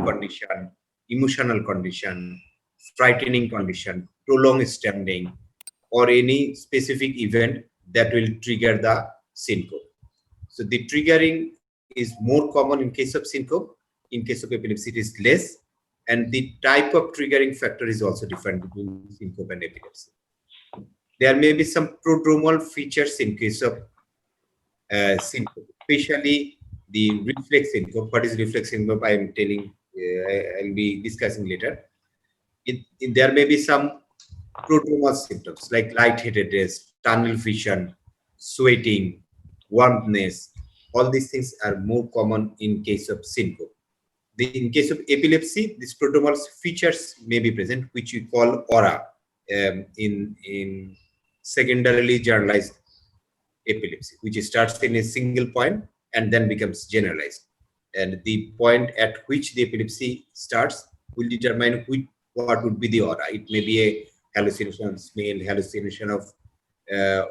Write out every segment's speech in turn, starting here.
condition, emotional condition, frightening condition, prolonged standing, or any specific event that will trigger the syncope. So the triggering is more common in case of syncope. In case of epilepsy, it is less. And the type of triggering factor is also different between syncope and epilepsy. There may be some prodromal features in case of syncope, especially the reflex syncope. What is reflex syncope? I am telling, I'll be discussing later. There may be some prodromal symptoms like lightheadedness, tunnel vision, sweating, warmness. All these things are more common in case of syncope. In case of epilepsy, these prodromal features may be present, which we call aura in secondarily generalized epilepsy, which starts in a single point and then becomes generalized. And the point at which the epilepsy starts will determine what would be the aura. It may be a hallucination, smell, hallucination of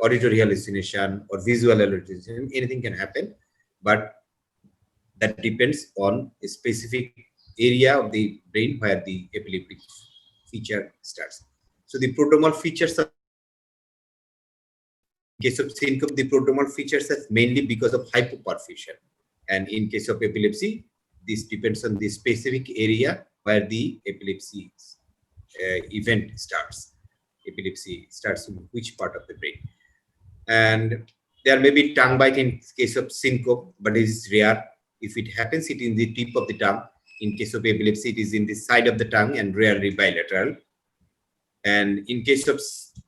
auditory hallucination or visual hallucination. Anything can happen, but that depends on a specific area of the brain where the epileptic feature starts. So the prodromal features of in case of syncope, the prodromal features are mainly because of hypoperfusion. And in case of epilepsy, this depends on the specific area where the epilepsy event starts. Epilepsy starts in which part of the brain. And there may be tongue bite in case of syncope, but it is rare. If it happens, it is in the tip of the tongue. In case of epilepsy, it is in the side of the tongue and rarely bilateral. And in case of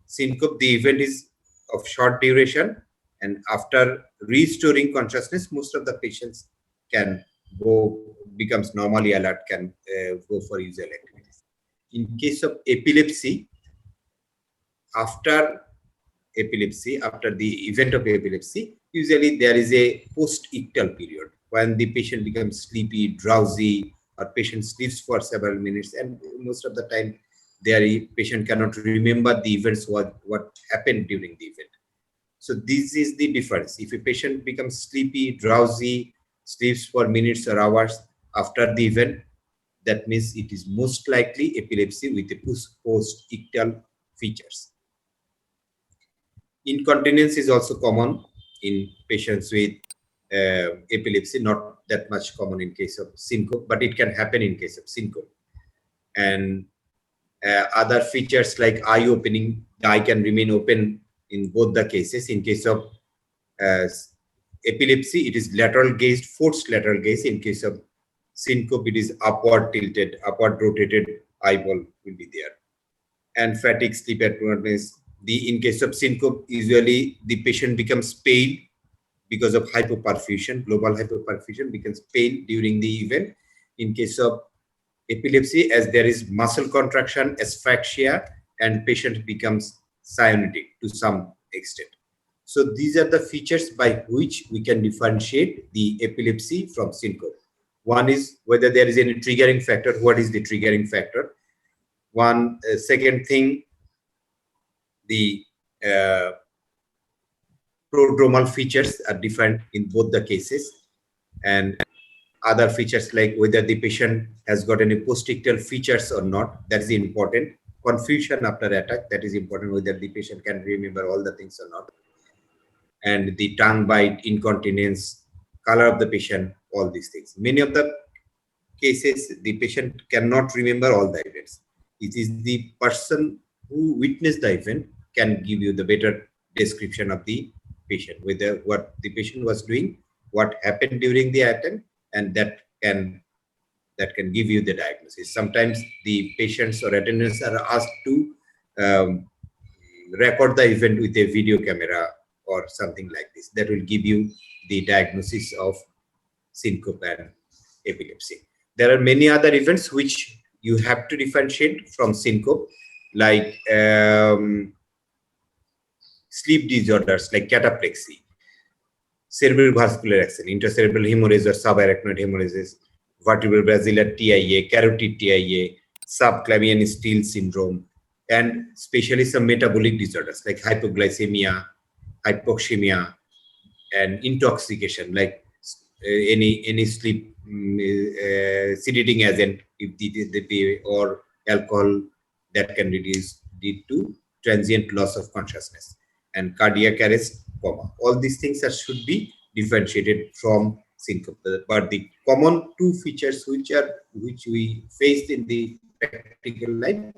syncope, the event is of short duration, and after restoring consciousness, most of the patients can becomes normally alert, can go for usual activities. In case of epilepsy, after the event of epilepsy, usually there is a post-ictal period when the patient becomes sleepy, drowsy, or patient sleeps for several minutes, and most of the time the patient cannot remember the events, what happened during the event. So this is the difference. If a patient becomes sleepy, drowsy, sleeps for minutes or hours after the event, that means it is most likely epilepsy with a post-ictal features. Incontinence is also common in patients with epilepsy, not that much common in case of syncope, but it can happen in case of syncope. And other features like eye opening, the eye can remain open in both the cases. In case of epilepsy, it is lateral gazed, forced lateral gaze. In case of syncope, it is upward tilted, upward rotated eyeball will be there. And fatigue, sleep apnea. In case of syncope, usually the patient becomes pale because of hypoperfusion, global hypoperfusion, becomes pale during the event. In case of epilepsy, as there is muscle contraction, asphyxia, and patient becomes cyanotic to some extent. So these are the features by which we can differentiate the epilepsy from syncope. One is whether there is any triggering factor. What is the triggering factor? Second thing, the prodromal features are different in both the cases, and other features like whether the patient has got any post-ictal features or not. That is important. Confusion after attack, that is important, whether the patient can remember all the things or not. And the tongue bite, incontinence, color of the patient, all these things. Many of the cases, the patient cannot remember all the events. It is the person who witnessed the event can give you the better description of the patient, whether what the patient was doing, what happened during the attempt, and that can give you the diagnosis. Sometimes the patients or attendants are asked to record the event with a video camera or something like this. That will give you the diagnosis of syncope and epilepsy. There are many other events which you have to differentiate from syncope, like sleep disorders like cataplexy, cerebral vascular accident, intracerebral hemorrhage or subarachnoid hemorrhages, vertebral basilar TIA, carotid TIA, subclavian steal syndrome, and especially some metabolic disorders like hypoglycemia, hypoxemia, and intoxication, like any sleep sedating agent if the or alcohol that can lead to transient loss of consciousness and cardiac arrest, coma. All these things should be differentiated from syncope. But the common two features which we faced in the practical life,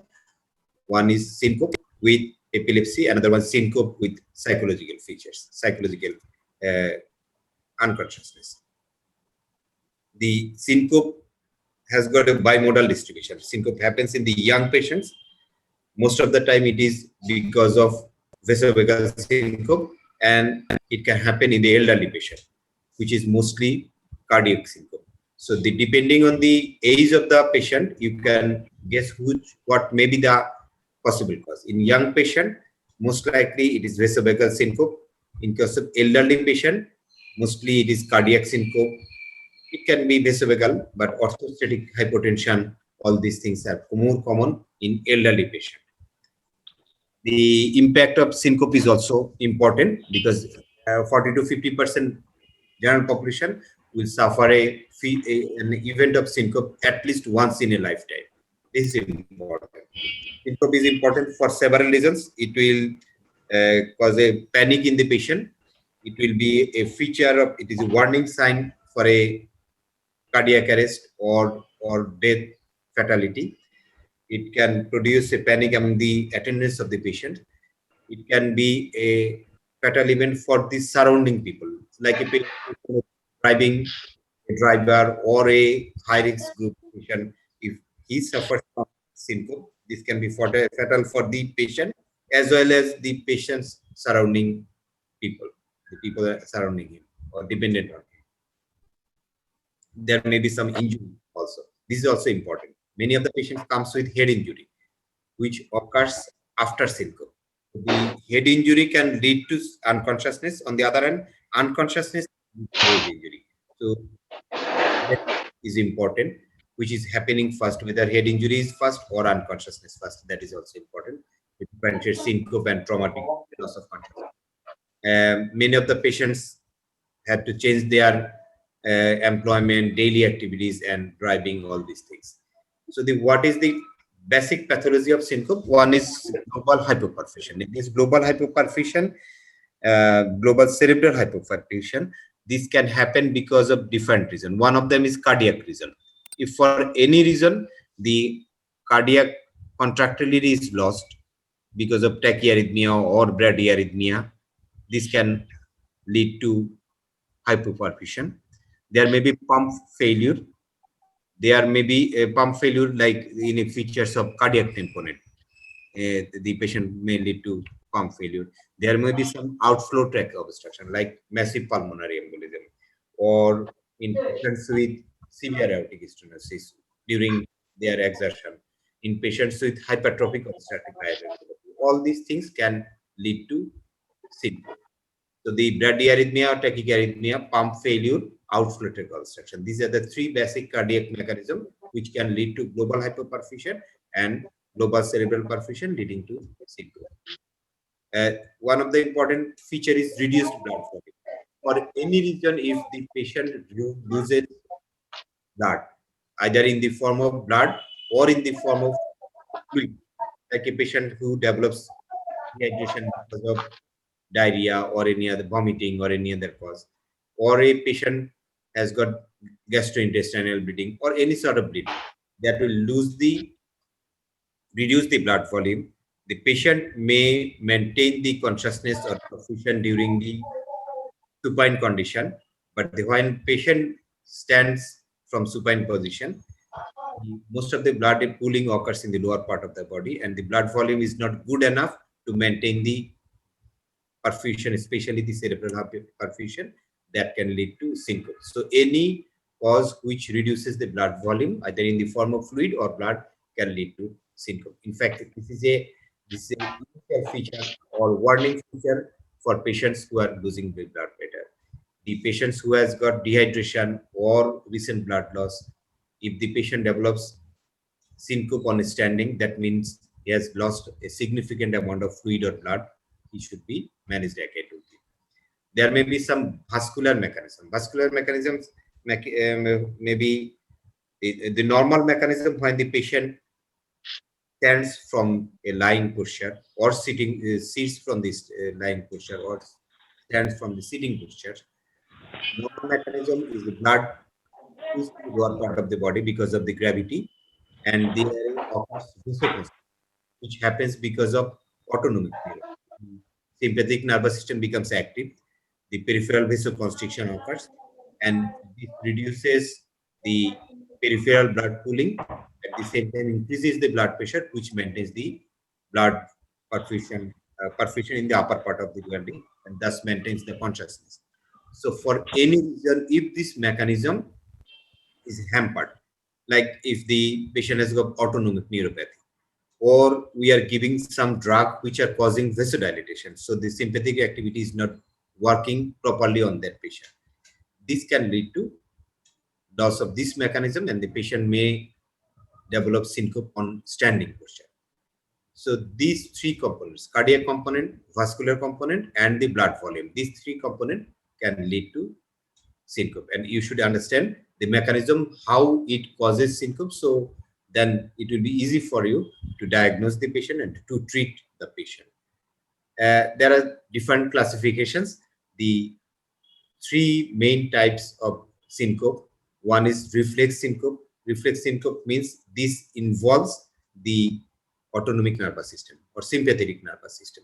one is syncope with epilepsy, another one syncope with psychological features, psychological uh, unconsciousness. The syncope has got a bimodal distribution. Syncope happens in the young patients. Most of the time it is because of vasovagal syncope, and it can happen in the elderly patient, which is mostly cardiac syncope. So depending on the age of the patient, you can guess what may be the possible cause. In young patient, most likely it is vasovagal syncope. In case of elderly patient, mostly it is cardiac syncope. It can be vasovagal, but orthostatic hypotension, all these things are more common in elderly patient. The impact of syncope is also important because 40 to 50% general population will suffer an event of syncope at least once in a lifetime. This is important. Syncope is important for several reasons. It will cause a panic in the patient. It will be a feature of, it is a warning sign for a cardiac arrest or death, fatality. It can produce a panic among the attendants of the patient. It can be a fatal event for the surrounding people, like a driving a driver or a high risk group patient. If he suffers from syncope, this can be fatal for the patient as well as the patient's surrounding people, the people that are surrounding him or dependent on him. There may be some injury also. This is also important. Many of the patients comes with head injury, which occurs after syncope. The head injury can lead to unconsciousness. On the other hand, unconsciousness head injury. So that is important, which is happening first, whether head injury is first or unconsciousness first. That is also important. It differentiates syncope and traumatic loss of consciousness. Many of the patients had to change their employment, daily activities, and driving, all these things. So what is the basic pathology of syncope? One is global hypoperfusion. In this global hypoperfusion, global cerebral hypoperfusion, this can happen because of different reasons. One of them is cardiac reason. If for any reason the cardiac contractility is lost because of tachyarrhythmia or bradyarrhythmia, this can lead to hypoperfusion. There may be pump failure. There may be a pump failure like in features of cardiac tamponade. The patient may lead to pump failure. There may be some outflow tract obstruction like massive pulmonary embolism, or in patients with severe aortic stenosis during their exertion, in patients with hypertrophic obstructive cardiomyopathy. All these things can lead to syncope. So the bradyarrhythmia, tachyarrhythmia, pump failure, outflow tract obstruction. These are the three basic cardiac mechanisms which can lead to global hypoperfusion and global cerebral perfusion, leading to syncope. One of the important feature is reduced blood flow. For any reason, if the patient loses blood, either in the form of blood or in the form of fluid, like a patient who develops dehydration because of diarrhea or any other vomiting or any other cause, or a patient has got gastrointestinal bleeding or any sort of bleeding that will reduce the blood volume. The patient may maintain the consciousness or perfusion during the supine condition, but when patient stands from supine position, most of the blood pooling occurs in the lower part of the body, and the blood volume is not good enough to maintain the perfusion, especially the cerebral perfusion, that can lead to syncope. So any cause which reduces the blood volume, either in the form of fluid or blood, can lead to syncope. In fact, this is a initial feature or warning feature for patients who are losing blood pressure. The patients who has got dehydration or recent blood loss, if the patient develops syncope on standing, that means he has lost a significant amount of fluid or blood. He should be managed acutely. There may be some vascular mechanism. Vascular mechanisms maybe the normal mechanism when the patient stands from a lying posture or sits from this lying posture or stands from the sitting posture. Normal mechanism is the blood pushed to lower part of the body because of the gravity, and there occurs vasoconstriction, which happens because of autonomic nerve. Sympathetic nervous system becomes active, the peripheral vasoconstriction occurs, and this reduces the peripheral blood pooling. At the same time, increases the blood pressure, which maintains the blood perfusion in the upper part of the body, and thus maintains the consciousness. So, for any reason, if this mechanism is hampered, like if the patient has got autonomic neuropathy, or we are giving some drug which are causing vasodilation, so the sympathetic activity is not working properly on that patient, this can lead to loss of this mechanism, and the patient may develop syncope on standing posture. So these three components, cardiac component, vascular component, and the blood volume, these three components can lead to syncope. And you should understand the mechanism, how it causes syncope. So then it will be easy for you to diagnose the patient and to treat the patient. There are different classifications. The three main types of syncope. One is reflex syncope. Reflex syncope means this involves the autonomic nervous system or sympathetic nervous system.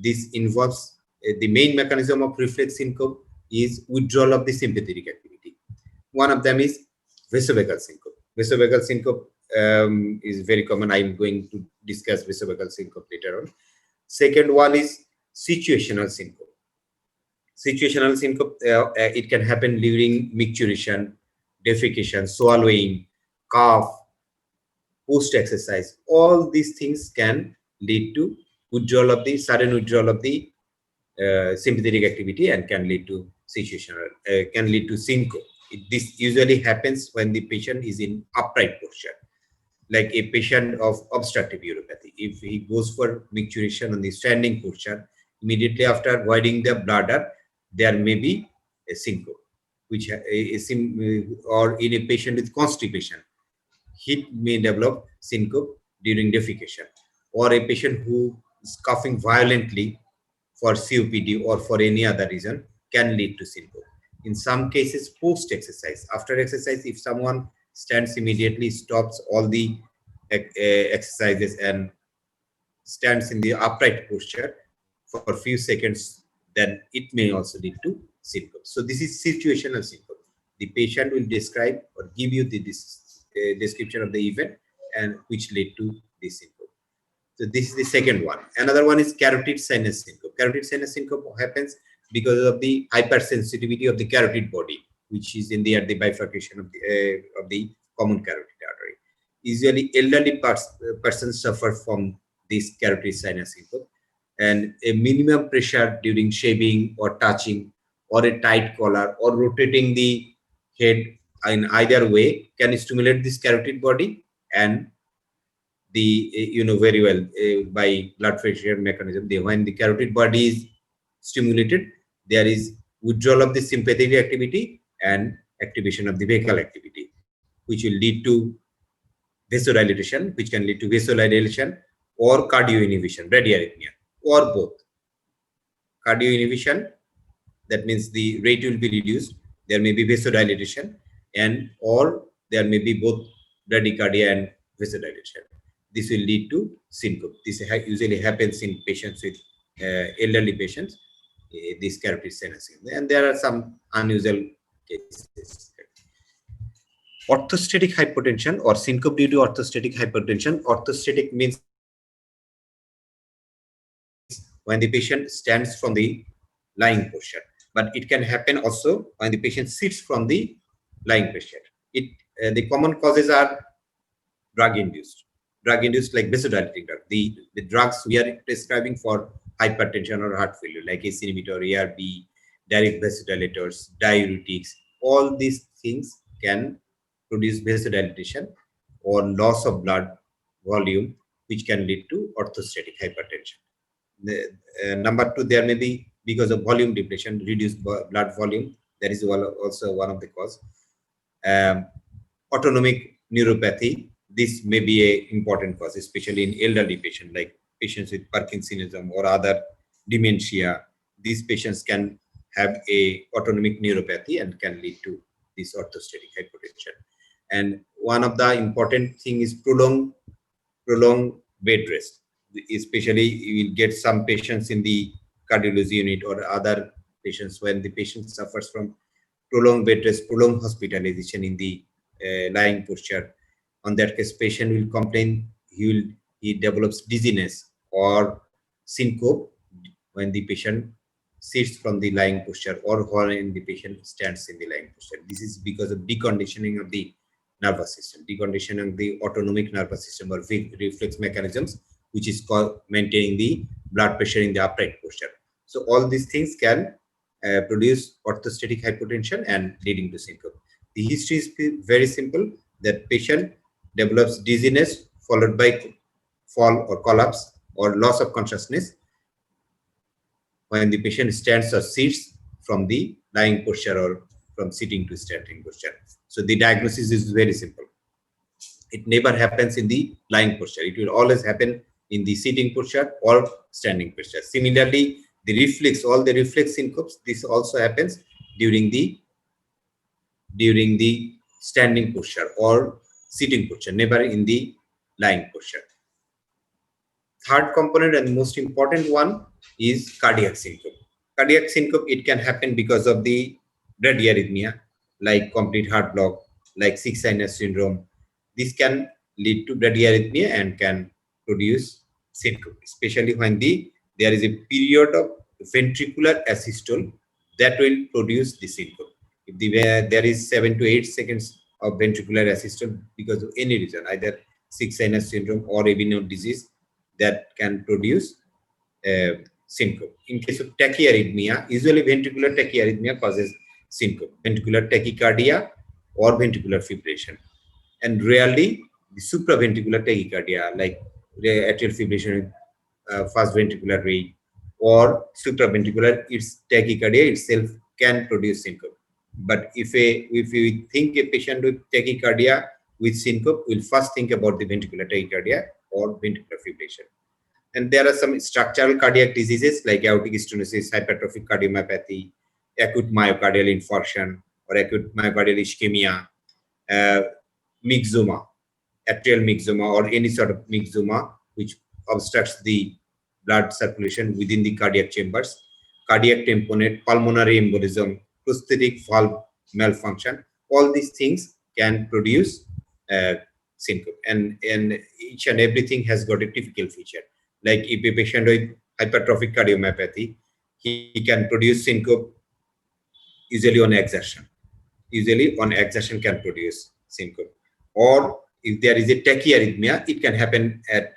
This involves the main mechanism of reflex syncope is withdrawal of the sympathetic activity. One of them is vasovagal syncope. Vasovagal syncope is very common. I am going to discuss vasovagal syncope later on. Second one is situational syncope. Situational syncope, it can happen during micturition, defecation, swallowing, cough, post-exercise. All these things can lead to sudden withdrawal of the sympathetic activity and can lead to situational, can lead to syncope. This usually happens when the patient is in upright posture, like a patient of obstructive uropathy. If he goes for micturition on the standing posture, immediately after voiding the bladder, there may be a syncope, which or in a patient with constipation, he may develop syncope during defecation, or a patient who is coughing violently for COPD or for any other reason can lead to syncope. In some cases, post-exercise, after exercise, if someone stands immediately, stops all the exercises and stands in the upright posture for a few seconds, then it may also lead to syncope. So this is situational syncope. The patient will describe or give you the description of the event and which led to this syncope. So this is the second one. Another one is carotid sinus syncope. Carotid sinus syncope happens because of the hypersensitivity of the carotid body, which is in the bifurcation of the common carotid artery. Usually, elderly persons suffer from this carotid sinus syncope, and a minimum pressure during shaving or touching, or a tight collar, or rotating the head in either way can stimulate this carotid body, and you know very well by blood pressure mechanism, when the carotid body is stimulated, there is withdrawal of the sympathetic activity and activation of the vagal activity, which will lead to vasodilation, which can lead to vasodilation or cardio inhibition, bradyarrhythmia, or both. Cardio inhibition, that means the rate will be reduced. There may be vasodilation, and or there may be both bradycardia and vasodilation. This will lead to syncope. This usually happens in patients with elderly patients, this carotid sinus, and there are some unusual cases. Orthostatic hypotension or syncope due to orthostatic hypotension. Orthostatic means when the patient stands from the lying posture, but it can happen also when the patient sits from the lying posture. The common causes are drug induced like vasodilating drug. The drugs we are prescribing for hypertension or heart failure, like ACE inhibitor, ARB, direct vasodilators, diuretics, all these things can produce vasodilation or loss of blood volume, which can lead to orthostatic hypertension. Number two, there may be because of volume depletion, reduced blood volume. That is also one of the cause. autonomic neuropathy. This may be a important cause, especially in elderly patients like patients with Parkinsonism or other dementia. These patients can have a autonomic neuropathy and can lead to this orthostatic hypotension. And one of the important thing is prolonged bed rest. Especially you will get some patients in the cardiology unit or other patients when the patient suffers from prolonged bed rest, prolonged hospitalization in the lying posture. On that case, patient will complain he develops dizziness or syncope when the patient sits from the lying posture or when the patient stands in the lying posture. This is because of deconditioning of the nervous system, deconditioning of the autonomic nervous system or reflex mechanisms, which is called maintaining the blood pressure in the upright posture. So all these things can produce orthostatic hypotension and leading to syncope. The history is very simple, that patient develops dizziness followed by fall or collapse or loss of consciousness when the patient stands or sits from the lying posture or from sitting to standing posture. So the diagnosis is very simple. It never happens in the lying posture. It will always happen in the sitting posture or standing posture. Similarly, all the reflex syncopes, this also happens during the standing posture or sitting posture, never in the lying posture. Third component and most important one is cardiac syncope. Cardiac syncope, it can happen because of the bradyarrhythmia, like complete heart block, like sick sinus syndrome. This can lead to bradyarrhythmia and can produce syncope, especially when there is a period of ventricular asystole that will produce the syncope. If there is 7 to 8 seconds of ventricular asystole because of any reason, either sick sinus syndrome or Avignone disease, that can produce syncope. In case of tachyarrhythmia, usually ventricular tachyarrhythmia causes syncope, ventricular tachycardia or ventricular fibrillation, and rarely the supraventricular tachycardia, like atrial fibrillation with fast ventricular rate or supraventricular, its tachycardia itself can produce syncope. But if we think a patient with tachycardia with syncope, we'll first think about the ventricular tachycardia or ventricular fibrillation. And there are some structural cardiac diseases like aortic stenosis, hypertrophic cardiomyopathy, acute myocardial infarction or acute myocardial ischemia, myxoma, atrial myxoma or any sort of myxoma which obstructs the blood circulation within the cardiac chambers, cardiac tamponade, pulmonary embolism, prosthetic valve malfunction. All these things can produce syncope, and each and everything has got a typical feature. Like if a patient with hypertrophic cardiomyopathy, he can produce syncope usually on exertion. Usually on exertion can produce syncope. Or if there is a tachyarrhythmia, it can happen at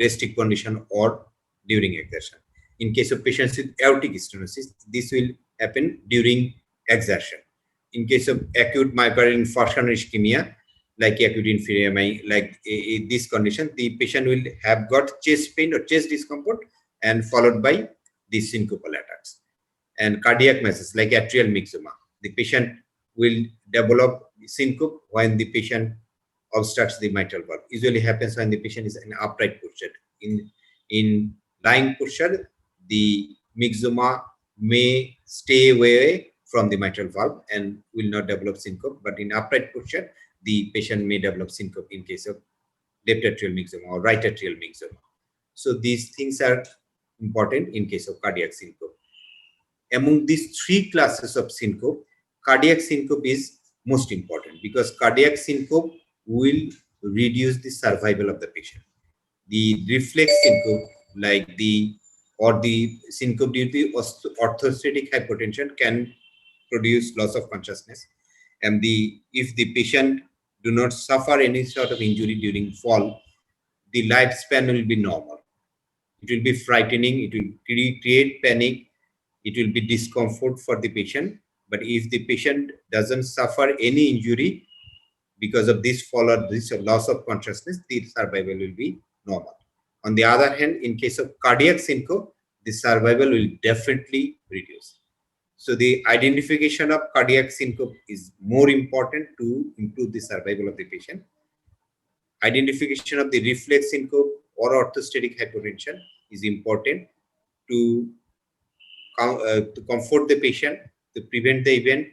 resting condition or during exertion. In case of patients with aortic stenosis, this will happen during exertion. In case of acute myocardial infarction or ischemia, like acute inferior, like this condition, the patient will have got chest pain or chest discomfort and followed by the syncopal attacks. And cardiac masses like atrial myxoma, the patient will develop syncope when the patient obstructs the mitral valve. Usually happens when the patient is in upright posture. In lying posture, the myxoma may stay away from the mitral valve and will not develop syncope. But in upright posture, the patient may develop syncope in case of left atrial myxoma or right atrial myxoma. So these things are important in case of cardiac syncope. Among these three classes of syncope, cardiac syncope is most important because cardiac syncope will reduce the survival of the patient. The reflex syncope, like the syncope due to orthostatic hypotension, can produce loss of consciousness, and if the patient do not suffer any sort of injury during fall, the lifespan will be normal. It will be frightening, it will create panic, it will be discomfort for the patient. But if the patient doesn't suffer any injury because of this fall or this loss of consciousness, the survival will be normal. On the other hand, in case of cardiac syncope, the survival will definitely reduce. So the identification of cardiac syncope is more important to improve the survival of the patient. Identification of the reflex syncope or orthostatic hypotension is important to comfort the patient, to prevent the event,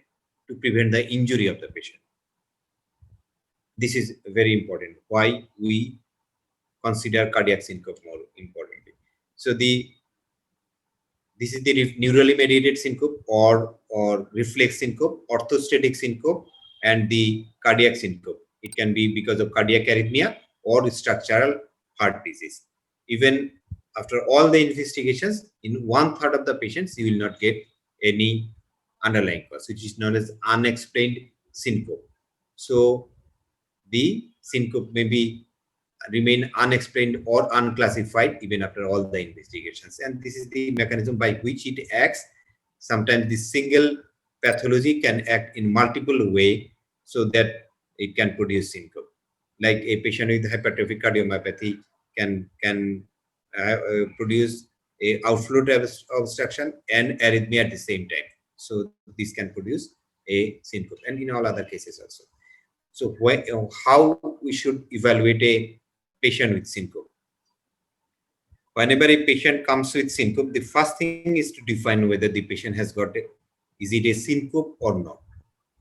to prevent the injury of the patient. This is very important. Why we consider cardiac syncope more importantly. So this is the neurally mediated syncope or reflex syncope, orthostatic syncope, and the cardiac syncope. It can be because of cardiac arrhythmia or structural heart disease. Even after all the investigations, in 1/3 of the patients, you will not get any underlying cause, which is known as unexplained syncope. So the syncope may be remain unexplained or unclassified even after all the investigations. And this is the mechanism by which it acts. Sometimes the single pathology can act in multiple way so that it can produce syncope. Like a patient with hypertrophic cardiomyopathy can produce a outflow obstruction and arrhythmia at the same time. So this can produce a syncope, and in all other cases also. So how we should evaluate a patient with syncope? Whenever a patient comes with syncope, the first thing is to define whether the patient has got is it a syncope or not.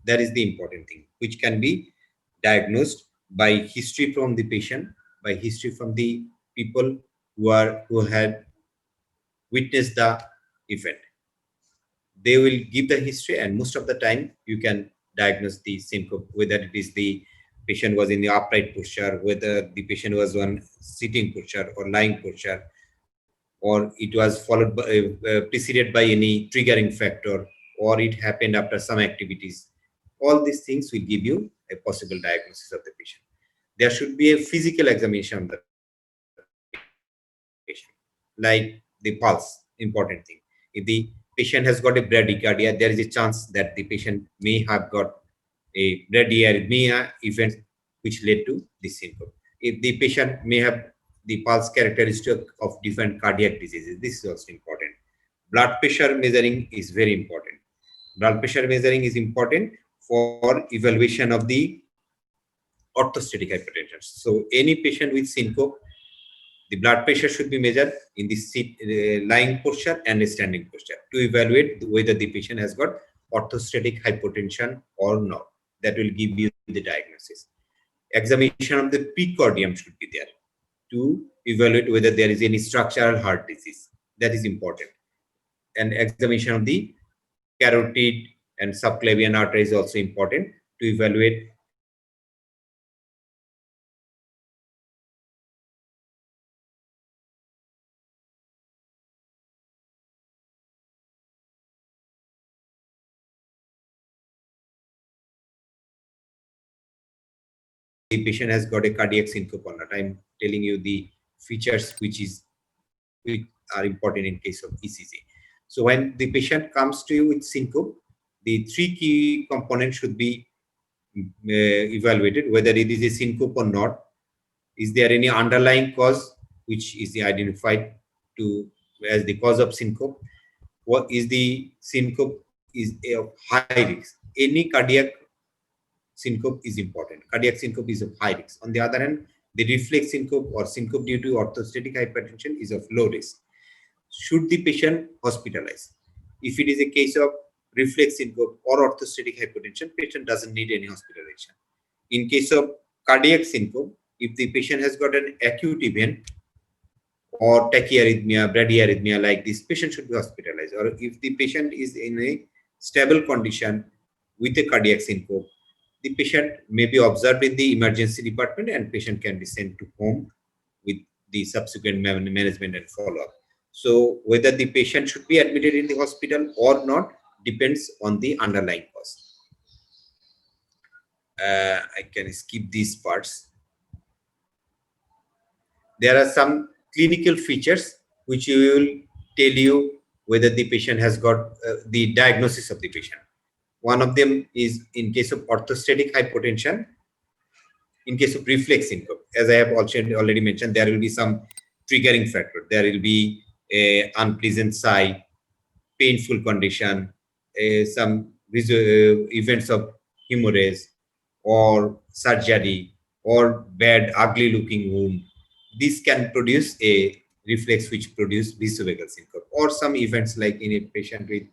That is the important thing, which can be diagnosed by history from the patient, by history from the people who had witnessed the event. They will give the history, and most of the time you can diagnose the syncope, whether it is the patient was in the upright posture, whether the patient was on sitting posture or lying posture, or it was followed by preceded by any triggering factor, or it happened after some activities. All these things will give you a possible diagnosis of the patient. There should be a physical examination of the patient, like the pulse, important thing. If the patient has got a bradycardia, there is a chance that the patient may have got a bradyarrhythmia event which led to the syncope. If the patient may have the pulse characteristic of different cardiac diseases, this is also important. Blood pressure measuring is very important. Blood pressure measuring is important for evaluation of the orthostatic hypertension. So any patient with syncope, the blood pressure should be measured in the lying posture and standing posture to evaluate whether the patient has got orthostatic hypotension or not. That will give you the diagnosis. Examination of the precordium should be there to evaluate whether there is any structural heart disease. That is important. And examination of the carotid and subclavian artery is also important to evaluate the patient has got a cardiac syncope or not. I'm telling you the features which are important in case of ECG. So when the patient comes to you with syncope, the three key components should be evaluated, whether it is a syncope or not. Is there any underlying cause which is identified as the cause of syncope? What is the syncope is of high risk? Any cardiac syncope is important. Cardiac syncope is of high risk. On the other hand, the reflex syncope or syncope due to orthostatic hypertension is of low risk. Should the patient hospitalize? If it is a case of reflex syncope or orthostatic hypertension, patient doesn't need any hospitalization. In case of cardiac syncope, if the patient has got an acute event or tachyarrhythmia, bradyarrhythmia like this, patient should be hospitalized. Or if the patient is in a stable condition with a cardiac syncope, the patient may be observed in the emergency department and patient can be sent to home with the subsequent management and follow-up. So whether the patient should be admitted in the hospital or not depends on the underlying cause. I can skip these parts. There are some clinical features which will tell you whether the patient has got the diagnosis of the patient. One of them is in case of orthostatic hypotension. In case of reflex syncope, as I have already mentioned, there will be some triggering factor. There will be a unpleasant sigh, painful condition, some events of hemorrhage or surgery or bad ugly looking wound, this can produce a reflex which produce vasovagal syncope, or some events like in a patient with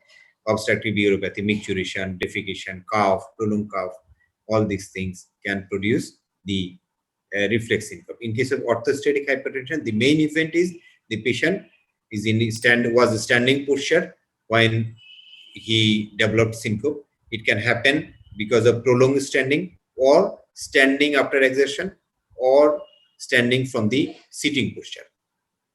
obstructive uropathy, micturition, defecation, cough, prolonged cough, all these things can produce the reflex syncope. In case of orthostatic hypotension, the main event is the patient is in standing posture when he developed syncope. It can happen because of prolonged standing, or standing after exertion, or standing from the sitting posture,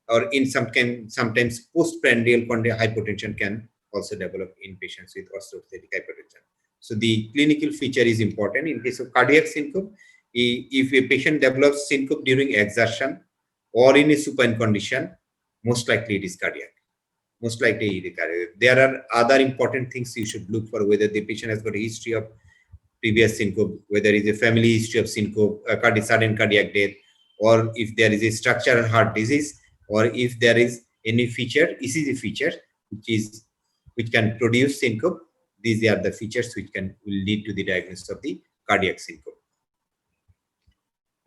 or in sometimes postprandial hypotension can also develop in patients with orthostatic hypotension. So the clinical feature is important. In case of cardiac syncope, if a patient develops syncope during exertion or in a supine condition, most likely it is cardiac. Most likely it is cardiac. There are other important things you should look for: whether the patient has got a history of previous syncope, whether it is a family history of syncope, sudden cardiac death, or if there is a structural heart disease, or if there is any feature, ECG feature, which can produce syncope. These are the features which will lead to the diagnosis of the cardiac syncope.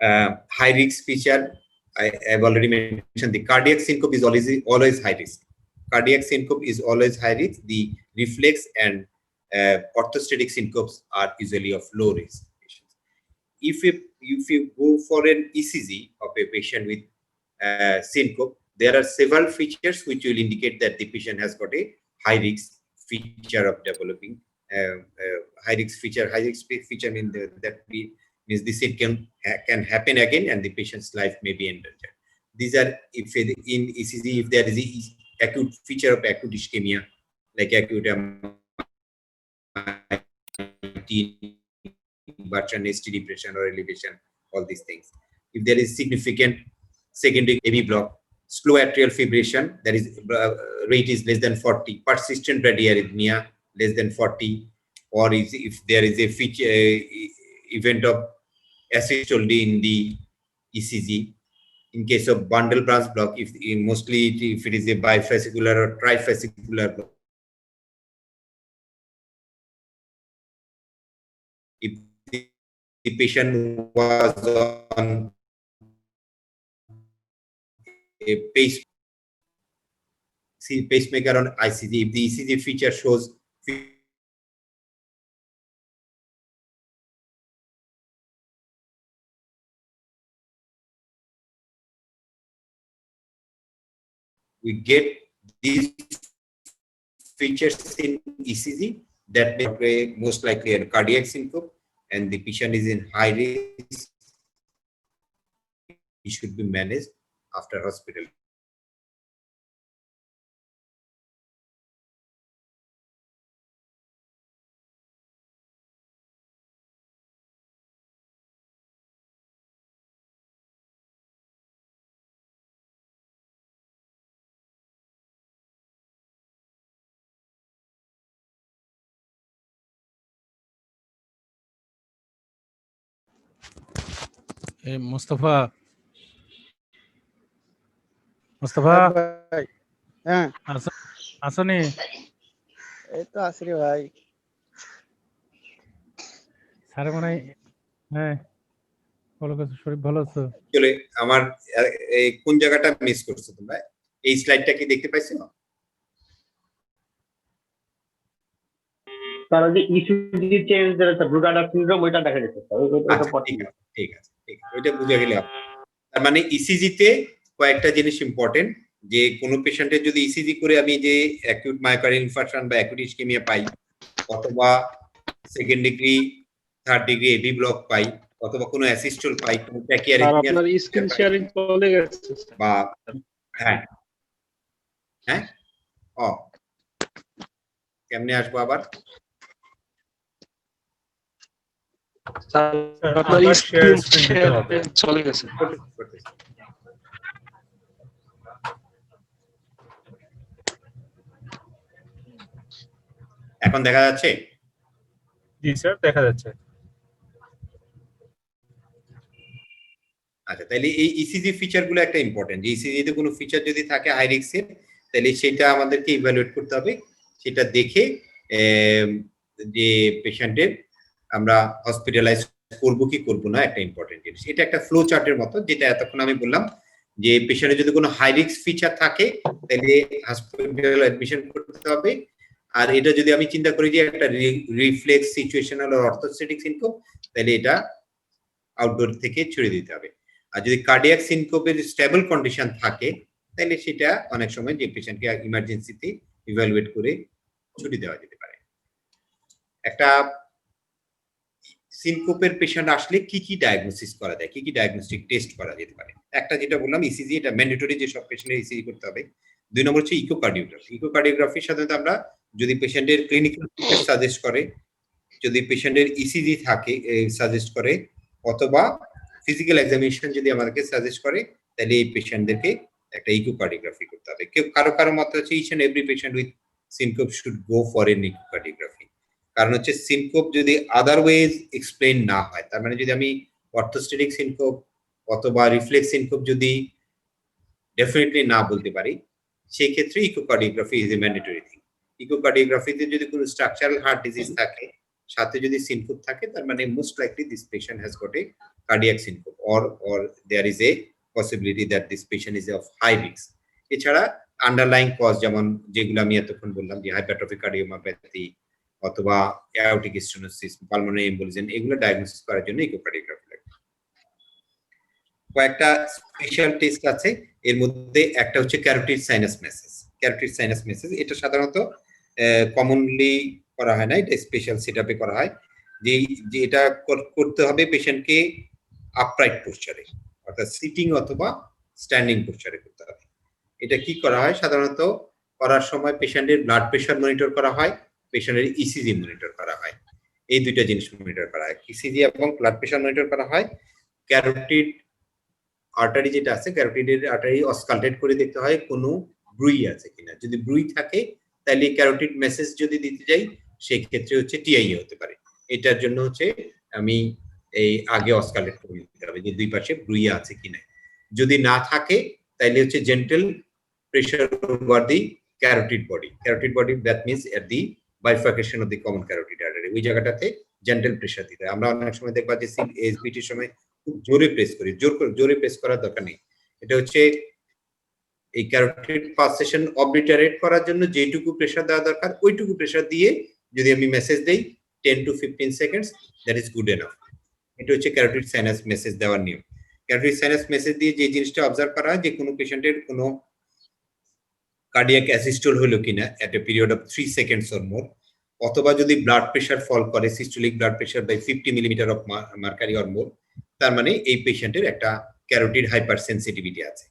High risk feature, I have already mentioned. The cardiac syncope is always high risk. Cardiac syncope is always high risk. The reflex and orthostatic syncopes are usually of low risk patients. If you go for an ECG of a patient with syncope, there are several features which will indicate that the patient has got a high risk feature of developing high risk feature. High risk feature means means this can happen again and the patient's life may be endangered. These are, if in ECG, if there is a acute feature of acute ischemia, like acute Bertrand ST depression or elevation, all these things. If there is significant secondary AV block, slow atrial fibrillation, there is rate is less than 40, persistent bradyarrhythmia less than 40, or if there is a feature event of asystole in the ECG. In case of bundle branch block, mostly if it is a bifascicular or trifascicular block, if the patient was on a pacemaker on ICG, if the ECG feature shows we get these features in ECG, that may most likely a cardiac syncope, and the patient is in high risk, he should be managed after hospital. Mustafa ভাই, হ্যাঁ আসনি? এই তো আছি রে ভাই। Sir মনে হয়, হ্যাঁ ভালো আছো, শরীফ ভালো আছো? চলে আমার এই কোন জায়গাটা মিস করছো তোমরা? এই স্লাইডটা কি দেখতে পাইছো? তারা যে ইসিজি চেঞ্জ যেটা ব্রুডার সিনড্রোম ওইটা দেখা যাচ্ছে ঠিক আছে ওইটা বুঝে গেলে। তার মানে ইসিজি তে কয়েকটা জিনিস ইম্পর্টেন্ট, যে কোনো পেশেন্টের যদি ইসিজি করে আমি যে অ্যাকিউট মায়োকার্ডিয়াল ইনফারশন বা অ্যাকিউট ইসকেমিয়া পাই, অথবা second degree third degree AV block পাই, অথবা কোনো অ্যাসিস্টল পাই, কোনো ট্যাকিয়ারিথমিয়া, আপনার স্ক্রিন শেয়ারিং চলে গেছে বা হ্যাঁ ও কেমনে আসবো আবার? আপনার স্ক্রিন শেয়ারিং চলে গেছে। এখন দেখা যাচ্ছে? জি স্যার, দেখা যাচ্ছে। আচ্ছা, তাহলে এই ইসিজি ফিচারগুলো একটা ইম্পর্টেন্ট, যে ইসিজি তে কোনো ফিচার যদি থাকে হাই রিস্কের, তাহলে সেটা আমাদেরকে ইভ্যালুয়েট করতে হবে। সেটা দেখে যে পেশেন্টের আমরা হসপিটালাইজ করবো কি করবো না একটা ইম্পর্টেন্ট জিনিস। এটা একটা ফ্লো চার্টের মতো, যেটা এতক্ষণ আমি বললাম যে পেশেন্টের যদি কোনো হাই রিস্ক ফিচার থাকে তাহলে হসপিটাল অ্যাডমিশন করতে হবে। আর এটা যদি আমি চিন্তা করি যে একটা রিফ্লেক্স সিচুয়েশনাল আর অর্থোস্ট্যাটিক সিনকোপ, তাহলে এটা আউটডোর থেকে ছেড়ে দিতে হবে। আর যদি কার্ডিয়াক সিনকোপের স্টেবল কন্ডিশন থাকে তাহলে সেটা অনেক সময় যে পেশেন্টকে ইমার্জেন্সিতে ইভ্যালুয়েট করে ছুটি দেওয়া যেতে পারে। একটা সিনকোপের পেশেন্ট আসলে কি কি ডায়াগনোসিস করা যায়, কি কি ডায়াগনস্টিক টেস্ট করা যেতে পারে? একটা যেটা বললাম ইসিজি, এটা ম্যান্ডেটরি যে সব পেশেন্টের ইসিজি করতে হবে। 2 নম্বর হচ্ছে ইকোকার্ডিওগ্রাফি। ইকোকার্ডিওগ্রাফি সাধারণত আমরা যদি পেশেন্টের ক্লিনিক্যাল সাজেস্ট করে, যদি পেশেন্টের ইসিজি থাকে সাজেস্ট করে, অথবা ফিজিক্যাল এক্সামিনেশন যদি আমাদেরকে সাজেস্ট করে, তাহলে এই পেশেন্টদেরকে একটা ইকোকার্ডিওগ্রাফি করতে হবে। কেউ কারো মত হচ্ছে each and every patient with syncope should go for an echocardiography. কারণ হচ্ছে সিনকোপ যদি আদারওয়াইজ এক্সপ্লেইন না হয়, তার মানে যদি আমি অর্থোস্ট্যাটিক সিনকোপ অথবা রিফ্লেক্স সিনকোপ যদি ডেফিনেটলি না বলতে পারি, সেই ক্ষেত্রে echocardiography is a mandatory thing. ইকোকার্ডিওগ্রাফিতে যদি কোনো স্ট্রাকচারাল হার্ট ডিজিজ থাকে, সাথে যদি সিনকোপ থাকে, তার মানে most likely this patient has got a cardiac syncope or there is a possibility that this patient is of high risk. এছাড়া আন্ডারলাইং কজ যেমন যেগুলো আমি এতক্ষণ বললাম যে হাইপারট্রফিক কার্ডিওমায়োপ্যাথি অথবা অ্যাওর্টিক স্টেনোসিস, পালমোনারি এম্বোলিজম, এগুলো ডায়াগনোসিস করার জন্য ইকোকার্ডিওগ্রাফি লাগে। কয়েকটা স্পেশাল টেস্ট আছে, এর মধ্যে একটা হচ্ছে carotid sinus message. Carotid sinus message এটা সাধারণত কমনলি করা হয় না, এটা স্পেশাল সেটআপে করা হয়। যে এটা করতে হবে পেশেন্টকে আপরাইট পোস্চারে, অর্থাৎ সিটিং অথবা স্ট্যান্ডিং পোস্চারে করতে হবে। এটা কি করা হয়? সাধারণত করার সময় পেশেন্টের ব্লাড প্রেশার মনিটর করা হয়, পেশেন্টের ইসিজি মনিটর করা হয়। এই দুইটা জিনিস মনিটর করা হয়, ইসিজি এবং ব্লাড প্রেশার মনিটর করা হয়। ক্যারোটিড আর্টারি যেটা আছে, ক্যারোটিডের আর্টারি অসকালটেট করে দেখতে হয় কোনো ব্রুই আছে কিনা। যদি ব্রুই থাকে তাহলে ক্যারোটিড মেসেজ যদি দিতে যাই, সেই ক্ষেত্রে হচ্ছে টিআইএ হতে পারে। এটার জন্য হচ্ছে আমি এই আগে অসকালেট করে দিতে হবে যে দুই পাশে ব্রুইয়া আছে কিনা। যদি না থাকে তাহলে হচ্ছে gentle pressure over the carotid body. Carotid body that means at the bifurcation of the common carotid artery, ওই জায়গাটাতে জেন্টাল প্রেসার দিতে হয়। আমরা অনেক সময় দেখবা যে এসবিটির সময় খুব জোরে প্রেস করি, জোরে প্রেস করার দরকার নেই। এটা হচ্ছে এই ক্যারোটিড পালসেশন অবলিটারেট করার জন্য যেটুকু প্রেসার দেওয়া দরকার, ওইটুকু প্রেসার দিয়ে যদি আমি মেসেজ দেই 10 to 15 seconds, that is good enough. এটা হচ্ছে ক্যারোটিড সাইনাস মেসেজ দেওয়ার নিয়ম। ক্যারোটিড সাইনাস মেসেজ দিয়ে যে জিনিসটা অবজার্ভ করা হয় যে কোনো পেশেন্টের কোনো কার্ডিয়াক অ্যাসিস্টল হলো কিনা at a period of 3 seconds or more, অথবা যদি ব্লাড প্রেশার ফল করে systolic blood pressure by 50 millimeter of mercury or more, তার মানে এই পেশেন্টের একটা ক্যারোটিড হাইপার সেন্সিটিভিটি আছে।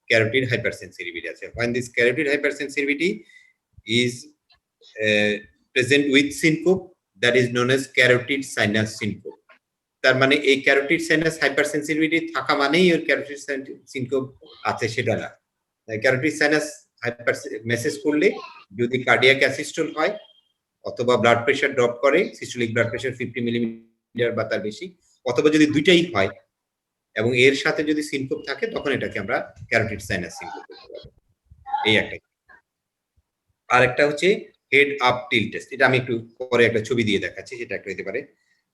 carotid hypersensitivity আছে। When this carotid hypersensitivity is present with syncope, that is known as carotid sinus syncope. তার মানে এই carotid sinus hypersensitivity থাকা মানেই ওর carotid syncope আছে সেটা না। carotid sinus hyper মেসেজ করলে যদি কার্ডিয়াক অ্যাসিস্টল হয় অথবা ব্লাড প্রেশার ড্রপ করে, সিস্টোলিক ব্লাড প্রেশার 50 মিলিমিটার বা তার বেশি, অথবা যদি দুইটাই হয় এবং এর সাথে যদি সিনকোপ থাকে, তখন এটাকে আমরা ক্যারোটিড সাইনাস সিনকোপ বলতে পারি। এই একটা। আরেকটা হচ্ছে হেড আপ টিল টেস্ট, এটা আমি একটু পরে একটা ছবি দিয়ে দেখাচ্ছি, সেটা একটা হতে পারে।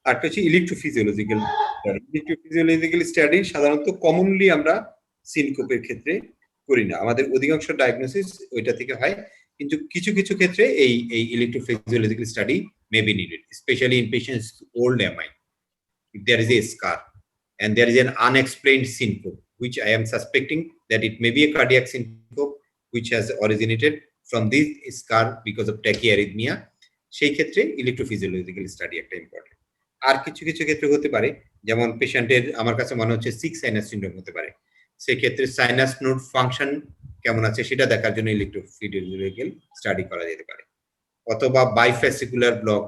আরেকটা হচ্ছে ইলেকট্রোফিজিওলজিক্যাল স্টাডি। ইলেকট্রোফিজিওলজিক্যাল স্টাডি সাধারণত কমনলি আমরা সিনকোপের ক্ষেত্রে করি না, আমাদের অধিকাংশ ডায়াগনোসিস ওইটা থেকে হয়, কিন্তু কিছু কিছু ক্ষেত্রে এই electrophysiological study may be needed, specially in patients old MI, if there is a scar and there is an unexplained syncope, which I am suspecting that it may be a cardiac syncope which has originated from this scar because of tachyarrhythmia, সেই ক্ষেত্রে ইলেকট্রোফিজিওলজিক্যাল study একটা important. আর কিছু কিছু ক্ষেত্রে হতে পারে, যেমন পেশেন্টের আমার কাছে মনে হচ্ছে 6 সাইনাস সিনড্রোম হতে পারে, সেই ক্ষেত্রে সাইনাস নোড ফাংশন কেমন আছে সেটা দেখার জন্য ইলেকট্রোফিজিওলজিক্যাল স্টাডি করা যেতে পারে। অথবা বাইফ্যাসিকুলার ব্লক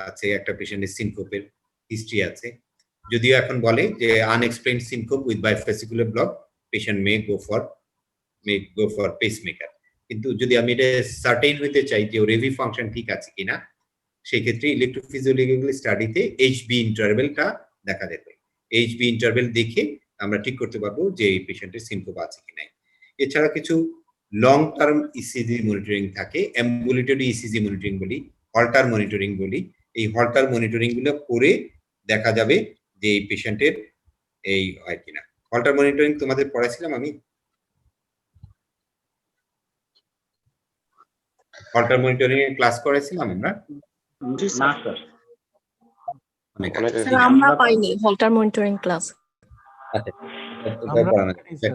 আছে একটা পেশেন্টের, সিনকোপের হিস্ট্রি আছে, যদিও এখন বলে যে unexplained syncope with bifascicular block patient may go for pacemaker. কিন্তু যদি আমি এটা সার্টেইন হতে চাই যে ওর রেভি ফাংশন ঠিক আছে কিনা, সেই ক্ষেত্রে ইলেকট্রোফিজিওলজিক্যাল স্টাডিতে এইচবি ইন্টারভেলটা দেখা যেতে, এইচবি ইন্টারভেল দেখে আমরা ঠিক করতে পারবো যে এই পেশেন্টের সিনকোপ আছে কিনা। এছাড়া কিছু লং টার্ম ইসিজি মনিটরিং থাকে, অ্যাম্বুলেটরি ইসিজি মনিটরিং বলি, হল্টার মনিটরিং বলি। এই হল্টার মনিটরিং গুলো করে দেখা যাবে যে এই পেশেন্টের এই হয় কিনা। হল্টার মনিটরিং তোমাদের পড়াইছিলাম আমি? হল্টার মনিটরিং এর ক্লাস করেছিলাম আমরা? জি না স্যার। স্যার, অনেক অনেক আগে। আগে। স্যার আমরা পাইনি হল্টার মনিটরিং ক্লাস। আচ্ছা, আমরা পড়ানো পাইনি স্যার।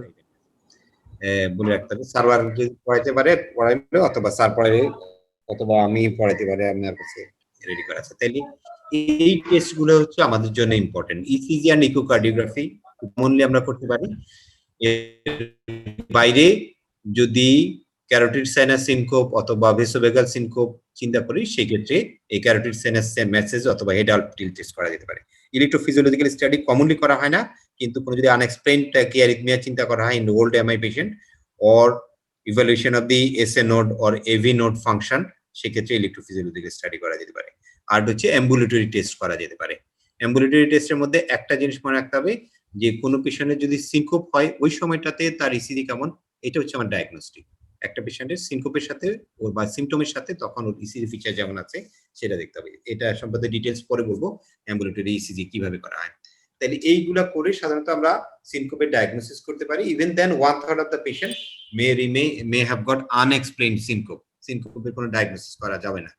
বলে রাখতে হবে সার্ভার যদি পড়াইতে পারে পড়াইবে, অথবা স্যার পড়াইবে, অথবা আমি পড়াইতে পারে আপনার কাছে রেডি করা আছে। তাইলে এই টেস্ট গুলো হচ্ছে আমাদের জন্য ইম্পর্টেন্ট। ইসিজি আর ইকোকার্ডিওগ্রাফি কমনলি আমরা করতে পারি। এর বাইরে যদি ক্যারোটিড সাইনাস সিনকোপ অথবা ভেসোভেগাল সিনকোপ চিন্তা করি, সেক্ষেত্রে এই ক্যারোটিড সাইনাস মেসেজ অথবা হেড আলপিটিল টেস্ট করা যেতে পারে। ইলেকট্রোফিজিওলজিক্যাল স্টাডি কমনলি করা হয় না, কিন্তু কোনো যদি আনএক্সপ্লেইনড ট্যাকিয়ারিথমিয়া চিন্তা করা হয় in old MI patient or evaluation of the SA node or AV node function, সেক্ষেত্রে ইলেকট্রোফিজিওলজিক্যাল স্টাডি করা যেতে পারে। আর হচ্ছে অ্যাম্বুলেটরি টেস্ট করা যেতে পারে। অ্যাম্বুলেটরি টেস্টের মধ্যে একটা জিনিস মনে রাখতে হবে যে কোনো পেশেন্টের যদি সিনকোপ হয় ওই সময়টাতে তার ইসিজি কেমন, এটা হচ্ছে আমার ডায়াগনস্টিক। একটা পেশেন্টের সিনকোপের সাথে ওর বা সিমটমের সাথে তখন ওর ইসিজি ফিচার যেমন আছে সেটা দেখতে হবে। এটা সম্বন্ধে ডিটেলস পরে বলবো, অ্যাম্বুলেটরি ইসিজি কিভাবে করা হয়। তাহলে এইগুলা করে সাধারণত আমরা সিনকোপের ডায়াগনোসিস করতে পারি। Even then 1/3 of the patient may have got unexplained syncope. সিনকোপের কোনো ডায়াগনোসিস করা যাবে না।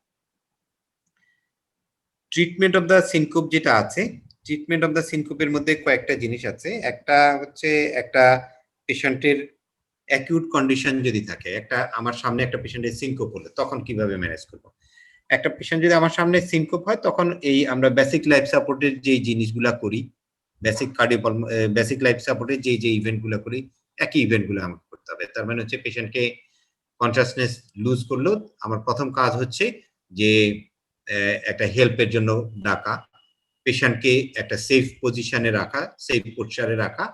ট্রিটমেন্ট অফ দ্য সিনকোপ যেটা আছে, ট্রিটমেন্ট অফ দ্য সিনকোপের মধ্যে কয়েকটা জিনিস আছে। একটা হচ্ছে একটা পেশেন্টের অ্যাকিউট কন্ডিশন যদি থাকে, একটা আমার সামনে একটা পেশেন্টের সিনকোপ হলো, তখন কিভাবে ম্যানেজ করব। একটা পেশেন্ট যদি আমার সামনে সিনকোপ হয়, তখন এই আমরা বেসিক লাইফ সাপোর্টের যে জিনিসগুলা করি, বেসিক লাইফ সাপোর্টের যে ইভেন্টগুলো করি, একই ইভেন্টগুলো আমাকে করতে হবে। তার মানে হচ্ছে পেশেন্টকে কনসাসনেস লুজ করলো, আমার প্রথম কাজ হচ্ছে যে একটা হেল্পের জন্য ডাকা, পেশেন্টকে একটা সেফ পজিশনে রাখা, সেফ পোস্টারে রাখা,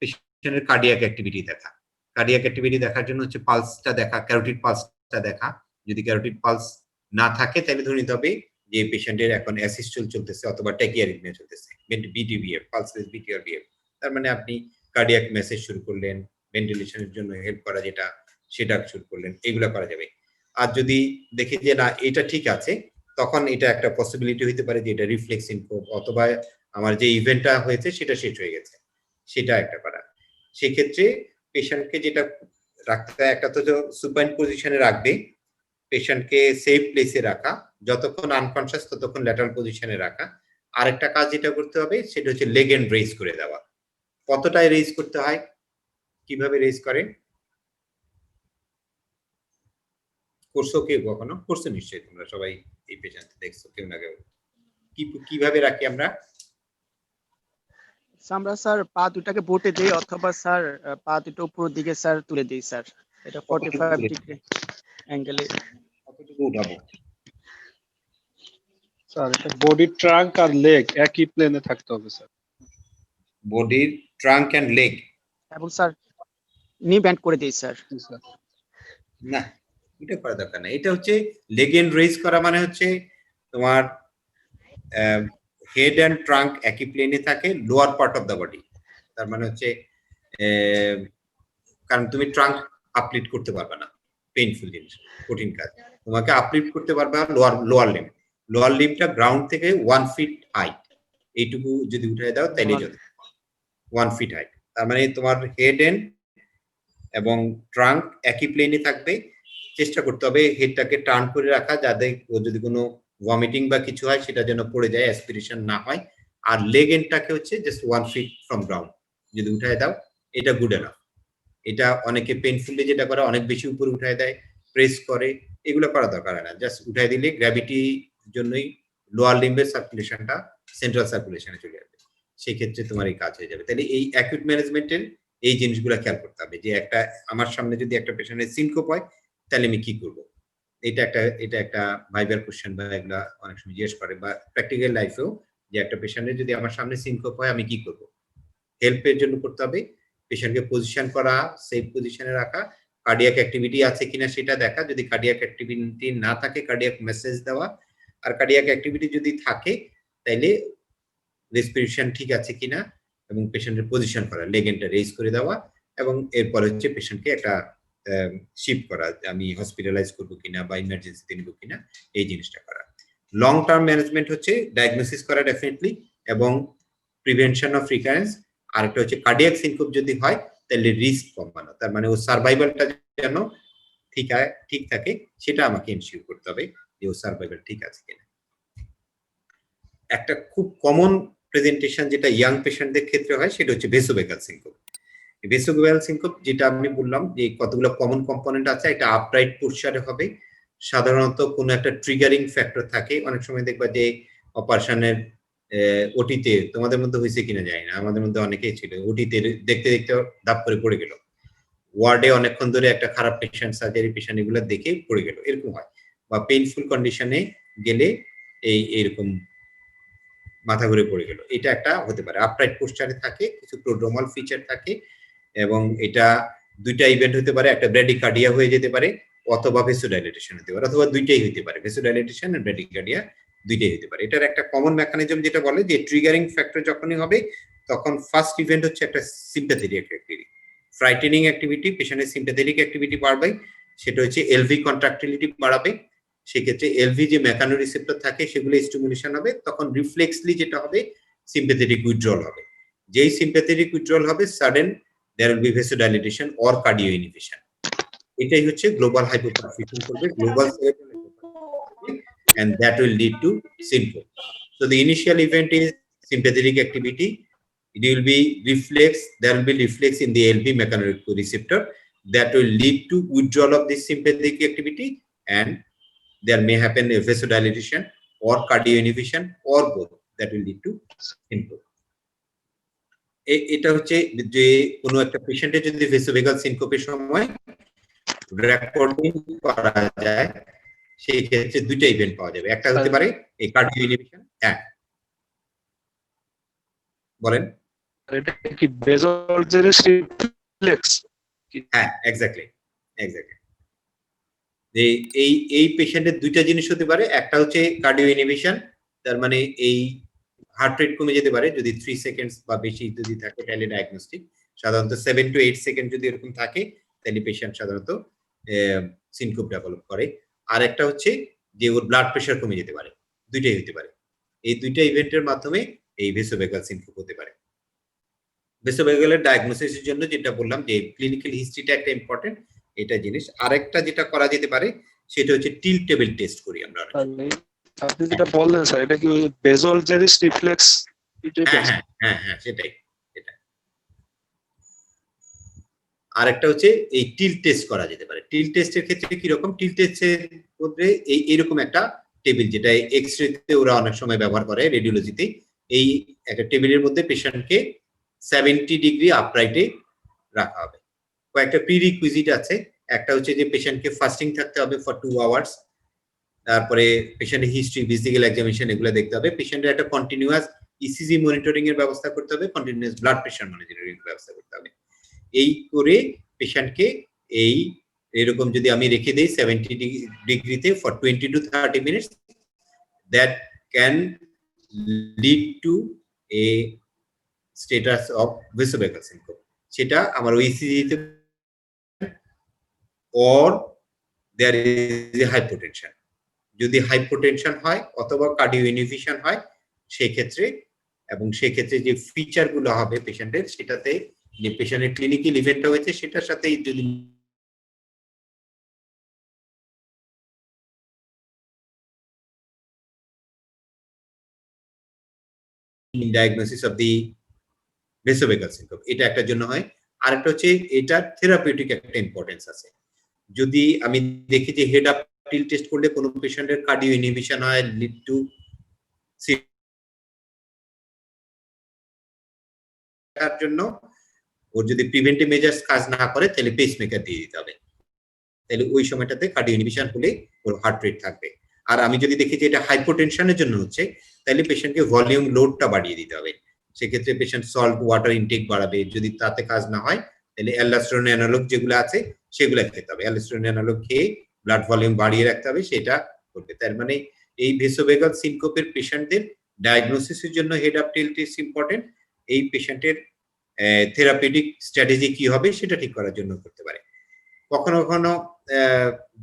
পেশেন্টের কার্ডিয়াক অ্যাক্টিভিটি দেখা। কার্ডিয়াক অ্যাক্টিভিটি দেখার জন্য হচ্ছে পালসটা দেখা, ক্যারোটিড পালসটা দেখা। যদি ক্যারোটিড পালস না থাকে তাহলে ধরে নিতে হবে যে পেশেন্টের এখন অ্যাসিস্টল চলতেছে অথবা ট্যাকিয়ারিথমিয়া চলতেছে, বিটিবিএফ, পালসলেস বিটিআরবিএফ। তার মানে আপনি কার্ডিয়াক মেসেজ শুরু করলেন, ভেন্টিলেশনের জন্য হেল্প করা যেটা সেটা শুরু করলেন, এগুলো করা যাবে। আর যদি দেখি যে না এটা ঠিক আছে, তখন এটা একটা পসিবিলিটি হইতে পারে যে এটা রিফ্লেক্স সিনকোপ, অথবা আমার যে ইভেন্টটা হয়েছে সেটা শেষ হয়ে গেছে, সেটা একটা করা। সেক্ষেত্রে পেশেন্টকে যেটা রাখতে হয়, একটা তো সুপাইন পজিশনে রাখবে, পেশেন্টকে সেফ প্লেসে রাখা, যতক্ষণ আনকনসিয়াস ততক্ষণ ল্যাটারাল পজিশনে রাখা। আরেকটা কাজ যেটা করতে হবে সেটা হচ্ছে লেগ এন্ড রেজ করে দেওয়া। কতটায় রেজ করতে হয়, কিভাবে রেজ করে, করছো কেউ কখনো? করছো নিশ্চয়ই তোমরা সবাই, এই পেশেন্ট দেখছো কেউ না কেউ। কিভাবে রাখি আমরা? আমরা স্যার পা দুটাকে বটে দেই, অথবা স্যার পা দুটো উপরের দিকে স্যার তুলে দিই স্যার। এটা 45 ডিগ্রি অ্যাঙ্গেলে। কতটুকু উঠাবো? স্যার এটা বডি ট্রাঙ্ক আর লেগ একই প্লেনে থাকতে হবে স্যার। বডির ট্রাঙ্ক এন্ড লেগ, এবং স্যার নি ব্যান্ড করে দিই স্যার। না এটা করা দরকার না। এটা হচ্ছে লেগ এন্ড রেজ করা, মানে হচ্ছে তোমার হেড এন্ড ট্রাঙ্ক একই প্লেনে থাকে, lower part of the body. তার মানে হচ্ছে কারণ তুমি ট্রাঙ্ক আপলিফট করতে পারবে না, পেইনফুল জিনিস, কঠিন কাজ। তোমাকে আপলিফট করতে পারবে লোয়ার লিম্ব। লোয়ার লিম্বটা গ্রাউন্ড থেকে 1 ফিট হাইট, এইটুকু যদি উঠায় দাও তাইলে যথেষ্ট। 1 ফিট হাইট, তার মানে তোমার হেড এন্ড এবং ট্রাঙ্ক একই প্লেনে থাকবে। চেষ্টা করতে হবে হেডটাকে টার্ন করে রাখা, যাতে ও যদি কোনো ভমিটিং বা কিছু হয় সেটা যেন পড়ে যায়, অ্যাসপিরেশন না হয়। আর লেগ এন্ডটাকে হচ্ছে জাস্ট 1 ফিট ফ্রম গ্রাউন্ড যদি উঠায় দাও, এটা গুড এনাফ। এটা অনেকে পেইনফুলি যেটা করে অনেক বেশি উপরে উঠায় দেয়, প্রেস করে, এগুলো করা দরকার হয় না। জাস্ট উঠায় দিলে গ্র্যাভিটির জন্যই লোয়ার লিম্বের সার্কুলেশনটা সেন্ট্রাল সার্কুলেশনে চলে যাবে, সেক্ষেত্রে তোমার এই কাজ হয়ে যাবে। তাহলে এই অ্যাকিউট ম্যানেজমেন্টের এই জিনিসগুলো খেয়াল করতে হবে যে একটা আমার সামনে যদি একটা পেশেন্টের সিনকোপ হয় তাহলে আমি কি করব। এটা একটা ভাইবার কোশ্চেন, বা এগুলা অনেক সময় জিজ্ঞেস করে, বা প্র্যাকটিক্যাল লাইফেও, যে একটা পেশেন্টের যদি আমার সামনে সিনকোপ হয় আমি কি করব। হেল্পের জন্য করতে হবে পেশেন্টকে পজিশন করা, সেফ পজিশনে রাখা, কার্ডিয়াক অ্যাক্টিভিটি আছে কিনা সেটা দেখা, যদি কার্ডিয়াক অ্যাক্টিভিটি না থাকে কার্ডিয়াক মেসেজ দেওয়া, আর কার্ডিয়াক অ্যাক্টিভিটি যদি থাকে তাইলে রেসপিরেশন ঠিক আছে কিনা, এবং পেশেন্টের পজিশন করা, লেগ এন্ডটা রেজ করে দেওয়া, এবং এরপর হচ্ছে পেশেন্টকে একটা শিফট করা, আমি হসপিটালাইজ করবো কিনা বা ইমার্জেন্সিতে নিব কিনা, এই জিনিসটা করা। লং টার্ম ম্যানেজমেন্ট হচ্ছে ডায়াগনোসিস করা ডেফিনেটলি এবং প্রিভেনশন অফ রিকারেন্স, আর একটা হচ্ছে কার্ডিয়াক সিনকোপ যদি হয় তাহলে রিস্ক কমানো, তার মানে ও সার্ভাইভালটা যেন ঠিক থাকে সেটা আমাকে এনশিওর করতে হবে যে ও সার্ভাইভাল ঠিক আছে কিনা। একটা খুব কমন প্রেজেন্টেশন যেটা ইয়াং পেশেন্টদের ক্ষেত্রে হয় সেটা হচ্ছে ভেসোভেগাল সিনকোপ। ভেসোভেগাল সিনকোপ যেটা আমি বললাম যে কতগুলো কমন কম্পোনেন্ট আছে, এটা আপরাইট পোস্চারে হবে, সাধারণত কোনো একটা ট্রিগারিং ফ্যাক্টর থাকে। অনেক সময় দেখবা যে অপারেশনের ওটিতে, তোমাদের মধ্যে হয়েছে কিনা জানি না, আমাদের মধ্যে অনেকেই ছিল, ওটিতে দেখতে দেখতে ধাপ করে পড়ে গেল, ওয়ার্ডে অনেকক্ষণ ধরে একটা খারাপ পেশেন্ট, সার্জারি পেশেন্ট, এগুলো দেখে পড়ে গেল, এরকম হয়। বা পেইনফুল কন্ডিশনে গেলে এইরকম মাথা ঘুরে পড়ে গেল, এটা একটা হতে পারে। আপরাইট পোস্টারে থাকে, কিছু প্রোড্রোমাল ফিচার থাকে, এবং এটা দুইটা ইভেন্ট হতে পারে, একটা ব্র্যাডিকার্ডিয়া হয়ে যেতে পারে অথবা ভেসোডাইলেটেশন হতে পারে, অথবা দুইটাই হতে পারে, ভেসোডাইলেটেশন আর ব্র্যাডিকার্ডিয়া দুইটাই হতে পারে। এটার একটা কমন মেকানিজম যেটা বলে যে ট্রিগারিং ফ্যাক্টর যখনই হবে তখন ফার্স্ট ইভেন্ট হচ্ছে একটা সিম্প্যাথেটিক অ্যাক্টিভিটি, ফ্রাইটেনিং অ্যাক্টিভিটি, পেশেন্টের সিম্প্যাথেটিক অ্যাক্টিভিটি বাড়বে, সেটা হচ্ছে এলভি কন্ট্রাক্টিলিটি বাড়াবে, সেক্ষেত্রে এলভি যে মেকানো রিসেপ্টর থাকে সেগুলো স্টিমুলেশন হবে, তখন রিফ্লেক্সলি যেটা হবে সিম্প্যাথেটিক উইথড্রল হবে, যেই সিম্প্যাথেটিক উইথড্রল হবে sudden there will be vasodilatation or cardio inhibition. এটাই হচ্ছে গ্লোবাল হাইপোপারফিউশন করবে, global and that will lead to syncope. So the initial event is sympathetic activity, it will be reflex, there will be reflex in the LV mechanoreceptor that will lead to withdrawal of this sympathetic activity, and there may happen a vasodilatation or cardio inhibition or both, that will lead to syncope. এটা হচ্ছে যে কোনো একটা পেশেন্টের যদি ভেসোভেগাল সিনকোপের সময় recording করা যায় সেই ক্ষেত্রে দুইটা ইভেন্ট পাওয়া যাবে, একটা হতে পারে এই কার্ডিও ইনহিবিশন। হ্যাঁ বলেন। এটা কি ভেসোলজারিস রিফ্লেক্স? হ্যাঁ এক্স্যাক্টলি। এই পেশেন্টের দুইটা জিনিস হতে পারে, একটা হচ্ছে কার্ডিও ইনহিবিশন, তার মানে এই হার্ট রেট কমে যেতে পারে, যদি 3 সেকেন্ডস বা বেশি যদি থাকে তাহলে ডায়াগনস্টিক, সাধারণত 7 to 8 সেকেন্ড যদি এরকম থাকে তাহলে পেশেন্ট সাধারণত সিনকোপ ডেভেলপ করে। আর একটা হচ্ছে যে ওর ব্লাড প্রেশার কমে যেতে পারে, দুইটাই হতে পারে। এই দুইটা ইভেন্টের মাধ্যমে এই ভেসোভেগাল সিনকোপ হতে পারে। ভেসোভেগালের ডায়াগনোসিসের জন্য যেটা বললাম যে ক্লিনিক্যাল হিস্ট্রিটা একটা ইম্পর্টেন্ট এটা জিনিস। আরেকটা যেটা করা যেতে পারে সেটা হচ্ছে টিল্ট টেবিল টেস্ট করি আমরা। আপনি যেটা বললেন স্যার, এটা কি ভেসোলজারিস রিফ্লেক্স? হ্যাঁ সেটাই। আরেকটা হচ্ছে এই টিল্ট টেস্ট করা যেতে পারে। টিল্ট টেস্টের ক্ষেত্রে কি রকম? টিল্ট টেস্টের মধ্যে এইরকম একটা টেবিল, যেটা এক্স-রেতে ওরা অনেক সময় ব্যবহার করে, রেডিওলজিতে, এই একটা টেবিলের মধ্যে পেশেন্টকে 70 ডিগ্রি আপরাইটে রাখা হবে। কয়েকটা প্রিরিকুইজিট আছে, একটা হচ্ছে যে পেশেন্টকে ফাস্টিং থাকতে হবে ফর 2 আওয়ার্স, তারপরে পেশেন্টের হিস্ট্রি, ফিজিক্যাল এক্সামিনেশন এগুলো দেখতে হবে, পেশেন্টের একটা কন্টিনিউয়াস ইসিজি মনিটরিং এর ব্যবস্থা করতে হবে, কন্টিনিউয়াস ব্লাড প্রেশার মনিটরিং এর ব্যবস্থা করতে হবে। এই করে পেশেন্টকে এরকম যদি আমি রেখে দেই 70 ডিগ্রিতে for 20 to 30 minutes, that can lead to a status of vasovagal syncope. সেটা আমার ইসিজিতে or there is a hypotension, যদি হাইপোটেনশন হয় অথবা কার্ডিও ইনহিবিশন হয় সেই ক্ষেত্রে, এবং সেই ক্ষেত্রে যে ফিচার গুলো হবে পেশেন্টের, সেটাতে যে পেশেন্টের ক্লিনিক্যাল ইভেন্টটা হয়েছে সেটার সাথে যদি ডায়াগনোসিস অফ দি ভেসোভেগাল সিনকোপ, এটা একটার জন্য হয়। আরেকটা হচ্ছে এটা থেরাপিউটিক একটা ইম্পর্টেন্স আছে। যদি আমি দেখি যে হেড আপ টিল্ট টেস্ট করলে কোনো পেশেন্টের কার্ডিও ইনহিবিশন হয়, লিড টু তার জন্য ওর যদি প্রিভেন্টিভ মেজার্স কাজ না করে তাহলে পেসমেকার দিয়ে দিতে হবে, তাহলে ওই সময়টাতে কার্ডিও ইনহিবিশন হলে ওর হার্ট রেট থাকবে। আর আমি যদি দেখি যে এটা হাইপোটেনশনের জন্য হচ্ছে তাহলে পেশেন্টকে ভলিউম লোডটা বাড়িয়ে দিতে হবে, সেক্ষেত্রে পেশেন্ট সল্ট ওয়াটার ইনটেক বাড়াবে। যদি তাতে কাজ না হয় তাহলে অ্যালডোস্টেরন অ্যানালগ যেগুলো আছে সেগুলো খেতে হবে, অ্যালডোস্টেরন অ্যানালগ খেয়ে ব্লাড ভলিউম বাড়িয়ে রাখতে হবে, সেটা করবে। তার মানে এই ভেসোভেগাল সিনকোপের পেশেন্টদের ডায়াগনোসিসের জন্য head up tilt is important. এই পেশেন্টের থেরাপিউটিক স্ট্র্যাটেজি কি হবে সেটা ঠিক করার জন্য করতে পারে। কখনো কখনো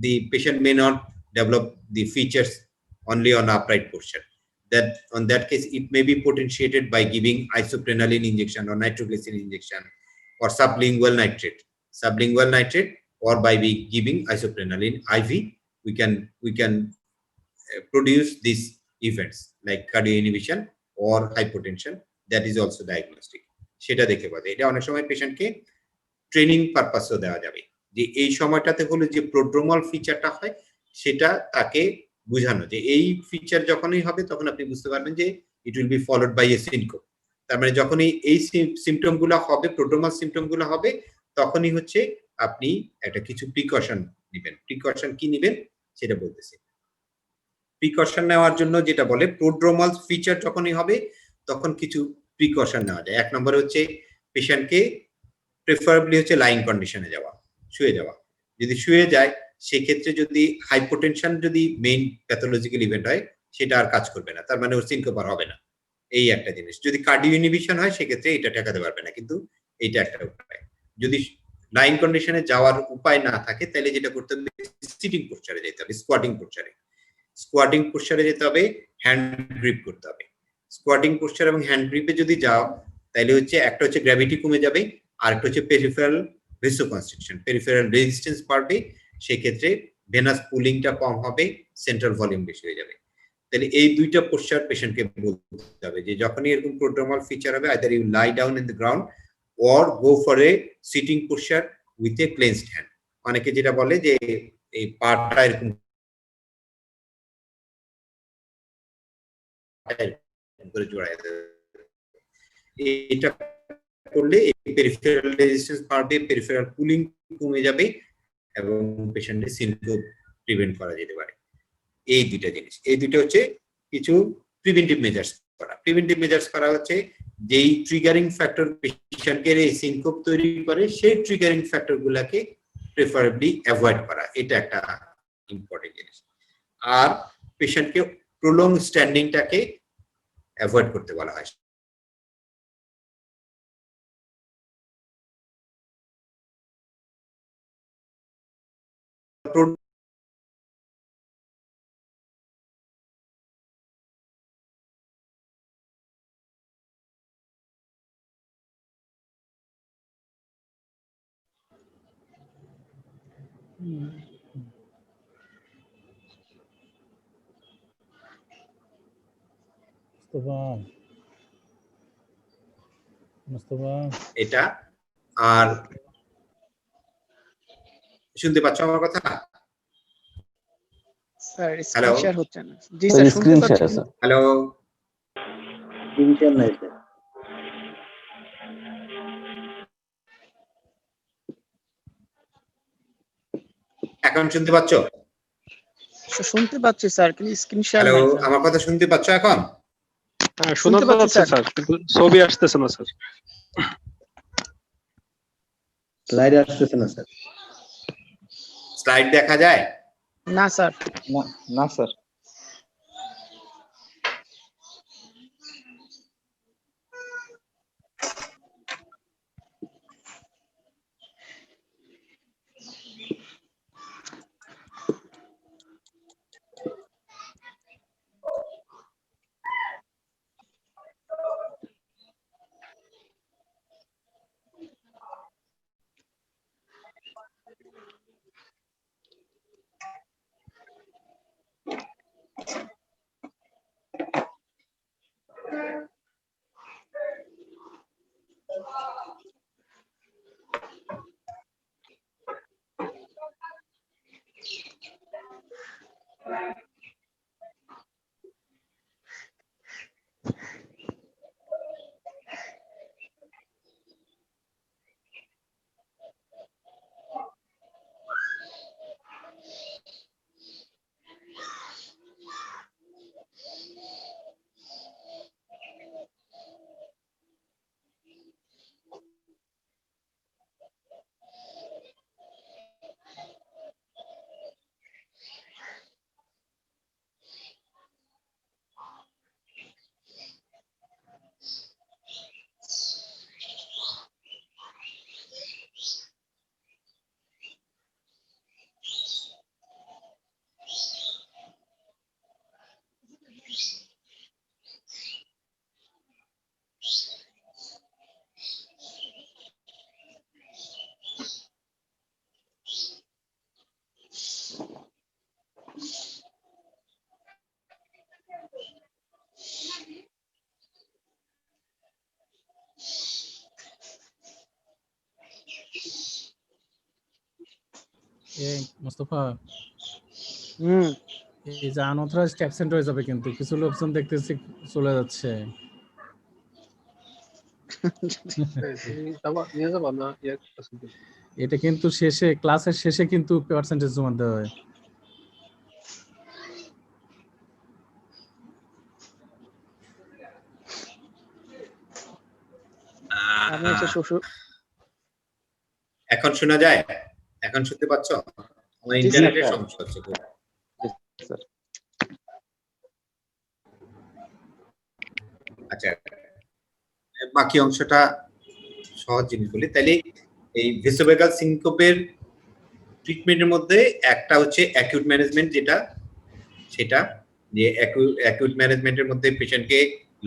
the patient may not develop the features only on upright portion. That on that case, it may be potentiated by giving isoprenaline injection or nitroglycerin injection or sublingual nitrate, or by giving isoprenaline IV. We can produce these events like cardio inhibition or hypotension. That is also diagnostic. সেটা দেখে পাবে। এটা অনেক সময় পেশেন্টকে training পারপাসও দেওয়া যাবে যে এই সময়টাতে হলো যে প্রোড্রোমাল ফিচারটা হয় সেটা তাকে বোঝানো যে এই ফিচার যখনই হবে তখন আপনি বুঝতে পারবেন যে it will be followed by a syncope. তার মানে যখনই এই সিমটম গুলো হবে, প্রোড্রোমাল সিমটম গুলো হবে, তখনই হচ্ছে আপনি একটা কিছু প্রিকশন নেবেন। প্রিকশন কি নেবেন সেটা বলতেছি। প্রিকশন নেওয়ার জন্য যেটা বলে প্রোড্রোমাল ফিচার যখনই হবে তখন কিছু প্রিকশন নেওয়া যায়। এক নম্বর হচ্ছে পেশেন্টকে প্রেফারেবলি হচ্ছে লাইন কন্ডিশনে যাওয়া, শুয়ে যাওয়া। যদি শুয়ে যায় সেক্ষেত্রে যদি হাইপোটেনশন যদি মেইন প্যাথোলজিক্যাল ইভেন্ট হয় সেটা আর কাজ করবে না, তার মানে ওর সিনকোপ হবে না। এই একটা জিনিস। যদি কার্ডিও ইনহিবিশন হয় সেক্ষেত্রে এটা ঠেকাতে পারবে না, কিন্তু এইটা একটা উপায়। যদি লাইন কন্ডিশনে যাওয়ার উপায় না থাকে তাহলে যেটা করতে হবে সিটিং পোস্চারে যেতে হবে, স্কোয়াটিং পোস্চারে যেতে হবে, হ্যান্ড গ্রিপ করতে হবে। স্কোয়াটিং পোস্চার এবং হ্যান্ড গ্রিপে যদি যাও তাহলে হচ্ছে একটা হচ্ছে গ্র্যাভিটি কমে যাবে, আর একটা হচ্ছে পেরিফেরাল ভেসোকনস্ট্রিকশন, পেরিফেরাল রেজিস্ট্যান্স বাড়বে, সেক্ষেত্রে ভেনাস পুলিংটা কম হবে, সেন্ট্রাল ভলিউম বেশি হয়ে যাবে। তাহলে এই দুইটা পোস্চার পেশেন্টকে বলতে হবে যে যখনই এরকম প্রোড্রোমাল ফিচার হবে either you lie down in the ground or go for a sitting posture with a cleansed hand. অনেকে যেটা বলে যে এই পাটা এরকম করে জোড়ায় দেবে, এটা করলে পেরিফেরাল রেজিস্ট্যান্স বাড়বে, পেরিফেরাল কুলিং কমে যাবে এবং পেশেন্টের সিনকোপ প্রিভেন্ট করা যেতে পারে। এই দুইটা জিনিস, এই দুইটা হচ্ছে কিছু প্রিভেন্টিভ মেজার্স করা। প্রিভেন্টিভ মেজার্স করা হচ্ছে যেই ট্রিগারিং ফ্যাক্টর পেশেন্টের এই সিনকোপ তৈরি করে সেই ট্রিগারিং ফ্যাক্টর গুলাকে প্রেফারেবলি অ্যাভয়েড করা, এটা একটা ইম্পর্টেন্ট জিনিস। আর পেশেন্টকে প্রলং স্ট্যান্ডিংটাকে অ্যাভয়েড করতে বলা হয়। এটা আর শুনতে পাচ্ছ আমার কথা? স্যার হ্যালো স্ক্রিন শেয়ার হচ্ছে না। জি স্যার শুনতে পাচ্ছেন? হ্যালো ডিভিশন নাই স্যার। এখন শুনতে পাচ্ছ? শুনতে পাচ্ছি স্যার, কিন্তু স্ক্রিন শেয়ার হ্যালো নাই স্যার। আমার কথা শুনতে পাচ্ছ এখন? হ্যাঁ শোনা শুনতে পাচ্ছি যাচ্ছে স্যার, কিন্তু ছবি আসতেছে না স্যার। স্লাইড আসতেছে না স্যার। স্লাইড দেখা যায়? না স্যার। না স্যার। এই মোস্তফা হুম এই যে আনঅথরাইজড অ্যাবসেন্ট হয়ে যাবে, কিন্তু কিছু লোকজন দেখতেছি চলে যাচ্ছে। এটা কিন্তু শেষে, ক্লাসের শেষে কিন্তু পার্সেন্টেজ জমা দেওয়া হয়। আমি এসে শ্বশুর এখন শোনা যায়? এখন শুনতে পাচ্ছ? আমার জি, স্যার। ইন্টারনেটের সমস্যা হচ্ছে খুব। স্যার আচ্ছা, বাকি অংশটা সহজ জিনিস বলি। তাহলে এই ভেসোভেগাল সিনকোপের ট্রিটমেন্টের মধ্যে একটা হচ্ছে অ্যাকিউট ম্যানেজমেন্ট, যেটা সেটা যে অ্যাকিউট ম্যানেজমেন্টের মধ্যে পেশেন্টকে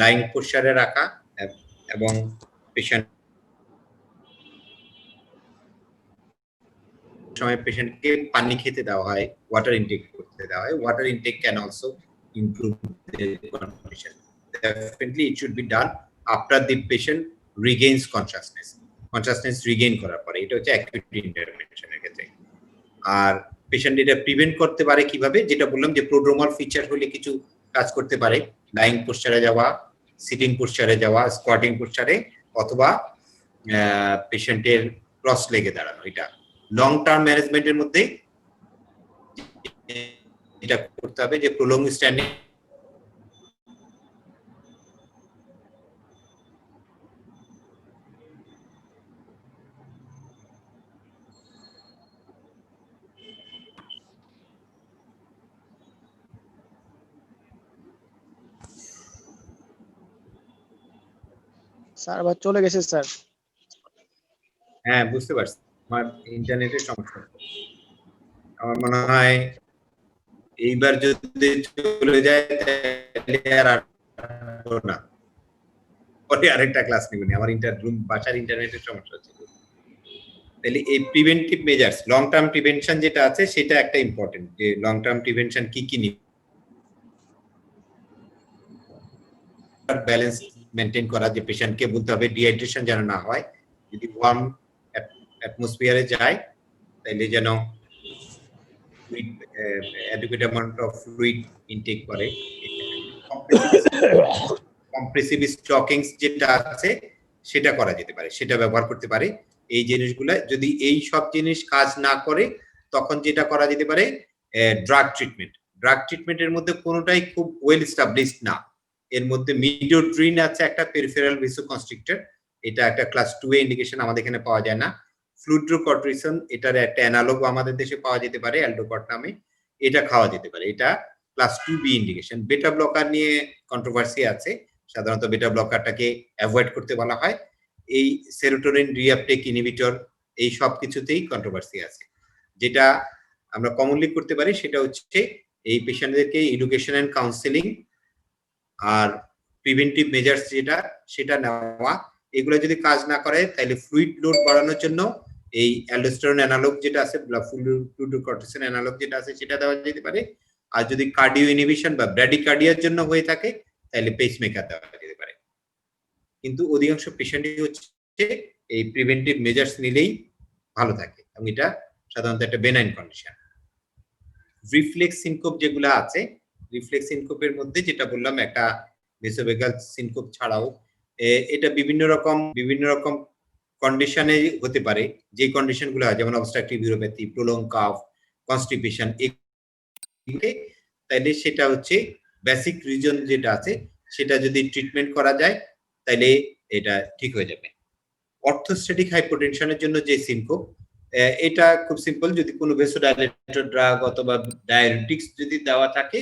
লাইং পশ্চারে রাখা এবং পেশেন্ট সময় পেশেন্টকে পানি খেতে দেওয়া হয়, ওয়াটার ইনটেক করতে দেওয়া হয়। Water intact can also improve the condition. Definitely it should be done after the patient regains consciousness Regain করার পরে। এটা হচ্ছে অ্যাকিউট ইন্টারভেনশনের ক্ষেত্রে। আর পেশেন্ট এটা প্রিভেন্ট করতে পারে কিভাবে, যেটা বললাম যে প্রোড্রোমাল ফিচার হলে কিছু কাজ করতে পারে, লাইং পোস্চারে যাওয়া, সিটিং পোস্চারে যাওয়া, স্কোয়াটিং পোস্চারে, অথবা পেশেন্টের ক্রস লেগে দাঁড়ানো। এটা লং টার্ম ম্যানেজমেন্টের মধ্যে এটা করতে হবে যে প্রলং স্ট্যান্ডিং স্যার আবার চলে গেছে স্যার। হ্যাঁ বুঝতে পারছি, আমার ইন্টারনেটের সমস্যা। আমার মনে হয় এইবার যদি চলে যায় তাহলে আর আসবো না, পরে আরেকটা ক্লাস নিবেন। আমার রুম বাসার ইন্টারনেটের সমস্যা হচ্ছে। তাহলে এই preventive measures, long term prevention যেটা আছে সেটা একটা ইম্পর্টেন্ট, যে লং টার্ম প্রিভেনশন কি কি ব্যালেন্স মেনটেন করা, যে পেশেন্টকে বলতে হবে ডিহাইড্রেশন যেন না হয়, যদি ওয়ার্ম অ্যাটমসফিয়ারে যায় তাহলে যেন adequate amount of fluid intake করে। কম্প্রেসিভ স্টকিংস যেটা আছে সেটা করা যেতে পারে, সেটা ব্যবহার করতে পারে। এই জিনিসগুলো যদি এই সব জিনিস কাজ না করে তখন যেটা করা যেতে পারে ড্রাগ ট্রিটমেন্টের মধ্যে কোনোটাই খুব ওয়েল এস্টাবলিশড না। এর মধ্যে মিডোড্রিন আছে একটা পেরিফেরাল ভেসোকনস্ট্রিক্টর, এটা একটা ক্লাস 2 এ ইন্ডিকেশন, আমাদের এখানে পাওয়া যায় না। ফ্লুড্রোকর্টিসন, এটার একটা অ্যানালগ আমাদের দেশে পাওয়া যেতে পারে অ্যালডোকট নামে, এটা খাওয়া যেতে পারে, এটা ক্লাস 2B ইন্ডিকেশন। বেটা ব্লকার নিয়ে কন্ট্রোভার্সি আছে, সাধারণত বেটা ব্লকারটাকে অ্যাভয়েড করতে বলা হয়। এই সেরোটোনিন রিঅ্যাপটেক ইনহিবিটর, এই সব কিছুতেই কন্ট্রোভার্সি আছে। যেটা আমরা কমনলি করতে পারি সেটা হচ্ছে এই পেশেন্টদেরকে এডুকেশন এন্ড কাউন্সেলিং আর প্রিভেন্টিভ মেজার্স যেটা সেটা নেওয়া। এগুলো যদি কাজ না করে তাহলে ফ্লুইড লোড বাড়ানোর জন্য এই অ্যালডোস্টেরন অ্যানালগ যেটা আছে, ফ্লুইডোকর্টিসন অ্যানালগ যেটা আছে সেটা দেওয়া যেতে পারে। আর যদি কার্ডিও ইনহিবিশন বা ব্র্যাডিকার্ডিয়ার জন্য হয়ে থাকে তাহলে পেসমেকার দেওয়া যেতে পারে। কিন্তু অধিকাংশ পেশেন্টই হচ্ছে এই প্রিভেন্টিভ মেজার্স নিলেই ভালো থাকে, এবং এটা সাধারণত একটা বেনাইন কন্ডিশন। রিফ্লেক্স সিনকোপ যেগুলো আছে, রিফ্লেক্স সিনকোপের মধ্যে যেটা বললাম একটা ভেসোভেগাল সিনকোপ ছাড়াও এটা বিভিন্ন রকম কন্ডিশনে হতে পারে। যে কন্ডিশনগুলো হয় যেমন obstructive uropathy, prolong calf, constipation, তাহলে সেটা হচ্ছে বেসিক রিজন যেটা আছে সেটা যদি ট্রিটমেন্ট করা যায় তাহলে এটা ঠিক হয়ে যাবে। অর্থোস্ট্যাটিক হাইপোটেনশনের জন্য যে সিনকোপ, এটা খুব সিম্পল, যদি কোনো ভেসোডাইলেটর ড্রাগ অথবা ডায়াবেটিক্স যদি দেওয়া থাকে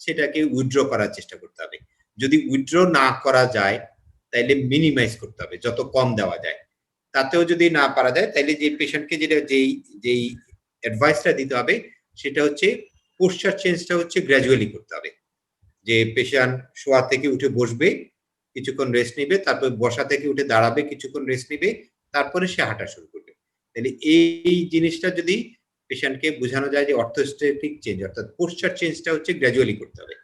সেটাকে উইথড্র করার চেষ্টা করতে হবে। যদি উইথড্র না করা যায় তাহলে মিনিমাইজ করতে হবে, যত কম দেওয়া যায়। তাতেও যদি না পারা যায় তাহলে যে পেশেন্টকে যেই অ্যাডভাইসটা দিতে হবে সেটা হচ্ছে পোস্চার চেঞ্জটা হচ্ছে গ্র্যাজুয়ালি করতে হবে। যে পেশেন্ট শোয়া থেকে উঠে বসবে, কিছুক্ষণ রেস্ট নিবে, তারপর বসা থেকে উঠে দাঁড়াবে, কিছুক্ষণ রেস্ট নিবে, তারপরে সে হাঁটা শুরু করবে। তাহলে এই জিনিসটা যদি পেশেন্টকে বোঝানো যায় যে অর্থোস্ট্যাটিক চেঞ্জ অর্থাৎ পোস্চার চেঞ্জটা হচ্ছে গ্র্যাজুয়ালি করতে হবে,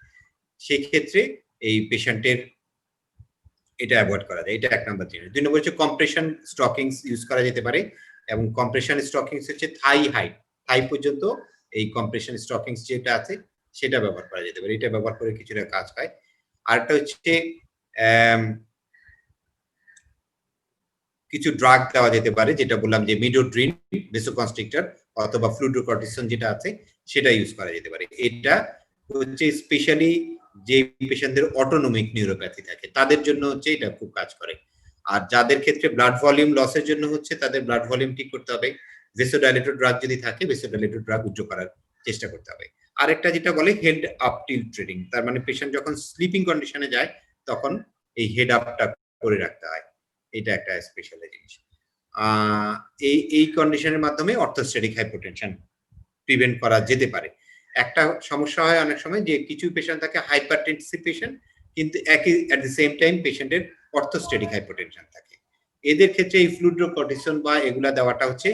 সেই ক্ষেত্রে এই পেশেন্টের এটা অ্যাভয়েড করা যায়। এটা 1 নম্বর জিনিস। 2 নম্বর হচ্ছে কম্প্রেশন স্টকিংস ইউজ করা যেতে পারে। এবং কম্প্রেশন স্টকিংস হচ্ছে থাই হাইট, থাই পর্যন্ত এই কম্প্রেশন স্টকিংস যেটা আছে সেটা ব্যবহার করা যেতে পারে। এটা ব্যবহার করে কিছুটা কাজ হয়। আরেকটা হচ্ছে কিছু ড্রাগ দেওয়া যেতে পারে, যেটা বললাম যে মিডোড্রিন, ভেসোকনস্ট্রিক্টর অথবা ফ্লুইডোকর্টিসন যেটা আছে সেটা ইউজ করা যেতে পারে। এটা হচ্ছে স্পেশালি যে পেশেন্টদের অটোনমিক নিউরোপ্যাথি থাকে তাদের জন্য হচ্ছে এটা খুব কাজ করে। আর যাদের ক্ষেত্রে ব্লাড ভলিউম লসের জন্য হচ্ছে তাদের ব্লাড ভলিউম ঠিক করতে হবে। ভেসোডাইলেটর ড্রাগ যদি থাকে ভেসোডাইলেটর ড্রাগ উজ্জ্ব করার চেষ্টা করতে হবে। আরেকটা যেটা বলে হেড আপ টিল্ট ট্রেনিং, তার মানে পেশেন্ট যখন স্লিপিং কন্ডিশনে যায় তখন এই হেড আপটা করে রাখতে হয়। এটা একটা স্পেশাল জিনিস। এই কন্ডিশনের মাধ্যমে অর্থোস্ট্যাটিক হাইপোটেনশন প্রিভেন্ট করা যেতে পারে। একটা সমস্যা হয় অনেক সময় যে কিছু পেশেন্ট থাকে হাইপারটেনসিভ পেশেন্ট, কিন্তু একই এট দ্য সেম টাইম পেশেন্টের অর্থোস্ট্যাটিক হাইপোটেনশন থাকে। এদের ক্ষেত্রে এই ফ্লুইডোকর্টিসন বা এগুলা দেওয়াটা হচ্ছে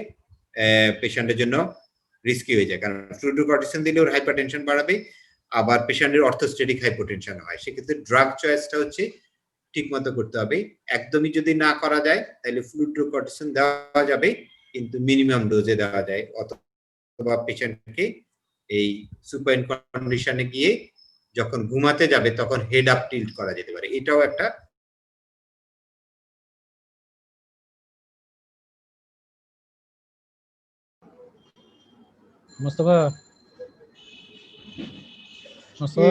পেশেন্টের জন্য রিস্কি হয়ে যায়, কারণ ফ্লুইডোকর্টিসন দিলে ওর হাইপারটেনশন বাড়াবে, আবার পেশেন্টের অর্থোস্ট্যাটিক হাইপোটেনশন হয়। সেক্ষেত্রে ড্রাগ চয়েসটা হচ্ছে ঠিক মতো করতে হবে। একদমই যদি না করা যায় তাহলে ফ্লুইডোকর্টিসন দেওয়া যাবে, কিন্তু মিনিমাম ডোজে দেওয়া যায়, অথবা পেশেন্টকে এই সুপাইন কন্ডিশনে গিয়ে যখন ঘুমাতে যাবে তখন হেড আপ টিল্ট করা যেতে পারে। এটাও একটা মোস্তফা মোস্তফা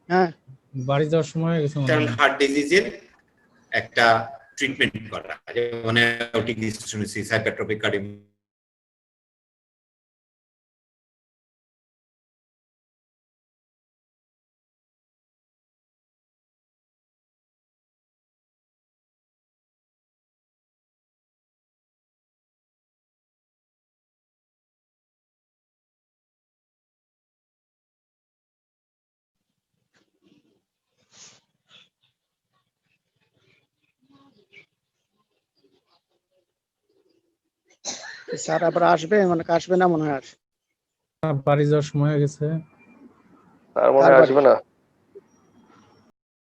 হ্যাঁ বাড়ি যাওয়ার সময় হয়ে গেছে মনে হয়। হার্ট ডিজিজের একটা ট্রিটমেন্ট করা, যেমন aortic stenosis, hypertrophic cardio sir আবার আসবে, মানে আসবে না মনে হয় আর। বাড়ি যাওয়ার সময় হয়ে গেছে। আর মনে হয় আসবে না।